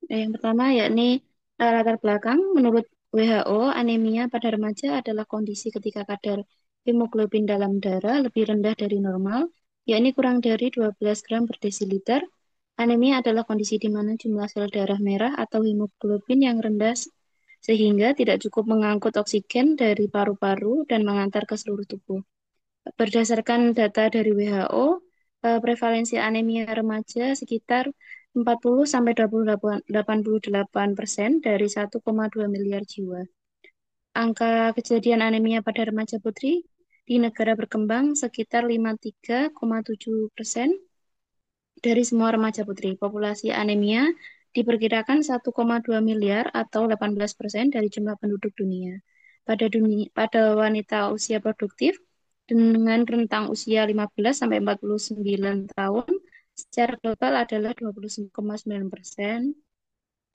Yang pertama yakni latar belakang. Menurut WHO, anemia pada remaja adalah kondisi ketika kadar hemoglobin dalam darah lebih rendah dari normal, yakni kurang dari 12 gram per desiliter. Anemia adalah kondisi di mana jumlah sel darah merah atau hemoglobin yang rendah sehingga tidak cukup mengangkut oksigen dari paru-paru dan mengantar ke seluruh tubuh. Berdasarkan data dari WHO, prevalensi anemia remaja sekitar 40 sampai 88% dari 1,2 miliar jiwa. Angka kejadian anemia pada remaja putri di negara berkembang sekitar 53,7% dari semua remaja putri. Populasi anemia diperkirakan 1,2 miliar atau 18% dari jumlah penduduk dunia. Pada wanita usia produktif dengan rentang usia 15 sampai 49 tahun secara global adalah 29,9%,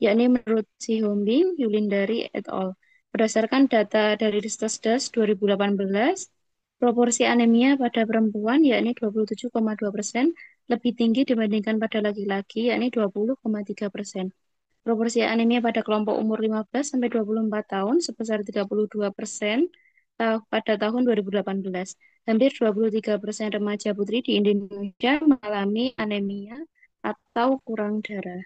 yakni menurut Si Hombing, Yulindari et al. Berdasarkan data dari Ristek 2018, proporsi anemia pada perempuan yakni 27,2% lebih tinggi dibandingkan pada laki-laki yakni 20,3%. Proporsi anemia pada kelompok umur 15 sampai 24 tahun sebesar 32% pada tahun 2018. Hampir 23% remaja putri di Indonesia mengalami anemia atau kurang darah.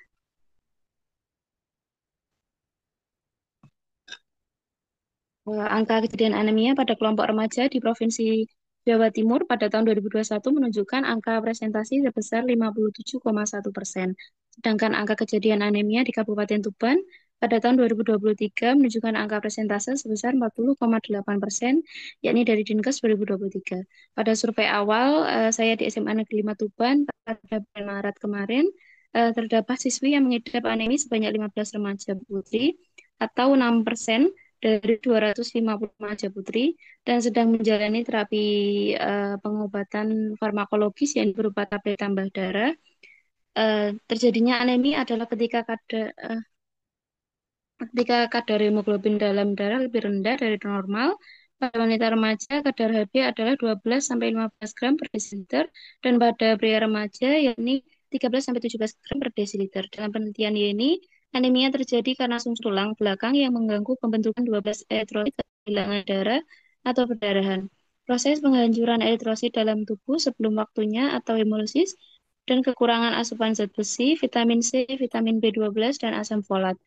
Angka kejadian anemia pada kelompok remaja di Provinsi Jawa Timur pada tahun 2021 menunjukkan angka presentasi sebesar 57,1%. Sedangkan angka kejadian anemia di Kabupaten Tuban pada tahun 2023 menunjukkan angka presentase sebesar 40,8%, yakni dari Dinkes 2023. Pada survei awal saya di SMA Negeri 5 Tuban pada bulan Maret kemarin, terdapat siswi yang mengidap anemia sebanyak 15 remaja putri atau 6% dari 250 remaja putri dan sedang menjalani terapi pengobatan farmakologis yang berupa tablet tambah darah. Terjadinya anemia adalah ketika kadar hemoglobin dalam darah lebih rendah dari normal. Pada wanita remaja, kadar Hb adalah 12 sampai 15 gram per desiliter dan pada pria remaja yakni 13 sampai 17 gram per desiliter. Dalam penelitian ini, anemia terjadi karena sumsum tulang belakang yang mengganggu pembentukan 12 eritrosit kehilangan darah atau perdarahan. Proses penghancuran eritrosit dalam tubuh sebelum waktunya atau hemolisis dan kekurangan asupan zat besi, vitamin C, vitamin B12, dan asam folat.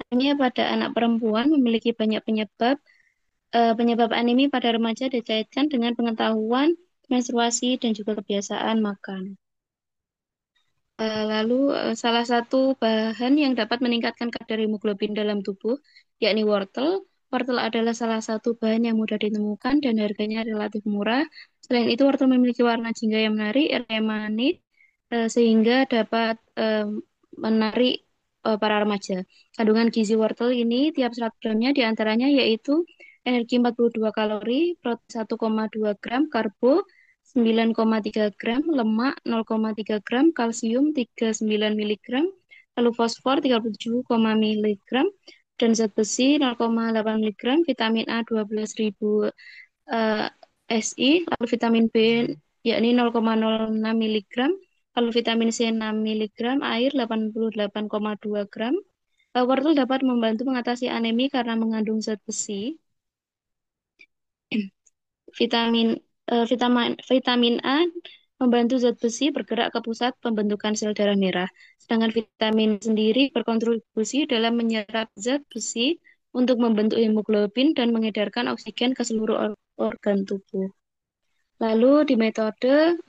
Anemia pada anak perempuan memiliki banyak penyebab. Penyebab anemia pada remaja dikaitkan dengan pengetahuan menstruasi dan juga kebiasaan makan. Lalu salah satu bahan yang dapat meningkatkan kadar hemoglobin dalam tubuh yakni wortel. Wortel adalah salah satu bahan yang mudah ditemukan dan harganya relatif murah. Selain itu, wortel memiliki warna jingga yang menarik, manis, sehingga dapat menarik para remaja. Kandungan gizi wortel ini tiap 100 gramnya diantaranya yaitu energi 42 kalori, protein 1,2 gram, karbo 9,3 gram, lemak 0,3 gram, kalsium 39 mg, lalu fosfor 37 mg, dan zat besi 0,8 mg, vitamin A 12.000 SI, lalu vitamin B yakni 0,06 mg, lalu vitamin C 6 mg, air 88,2 gram. Wortel dapat membantu mengatasi anemi karena mengandung zat besi. Vitamin A membantu zat besi bergerak ke pusat pembentukan sel darah merah. Sedangkan vitamin sendiri berkontribusi dalam menyerap zat besi untuk membentuk hemoglobin dan mengedarkan oksigen ke seluruh organ tubuh. Lalu di metode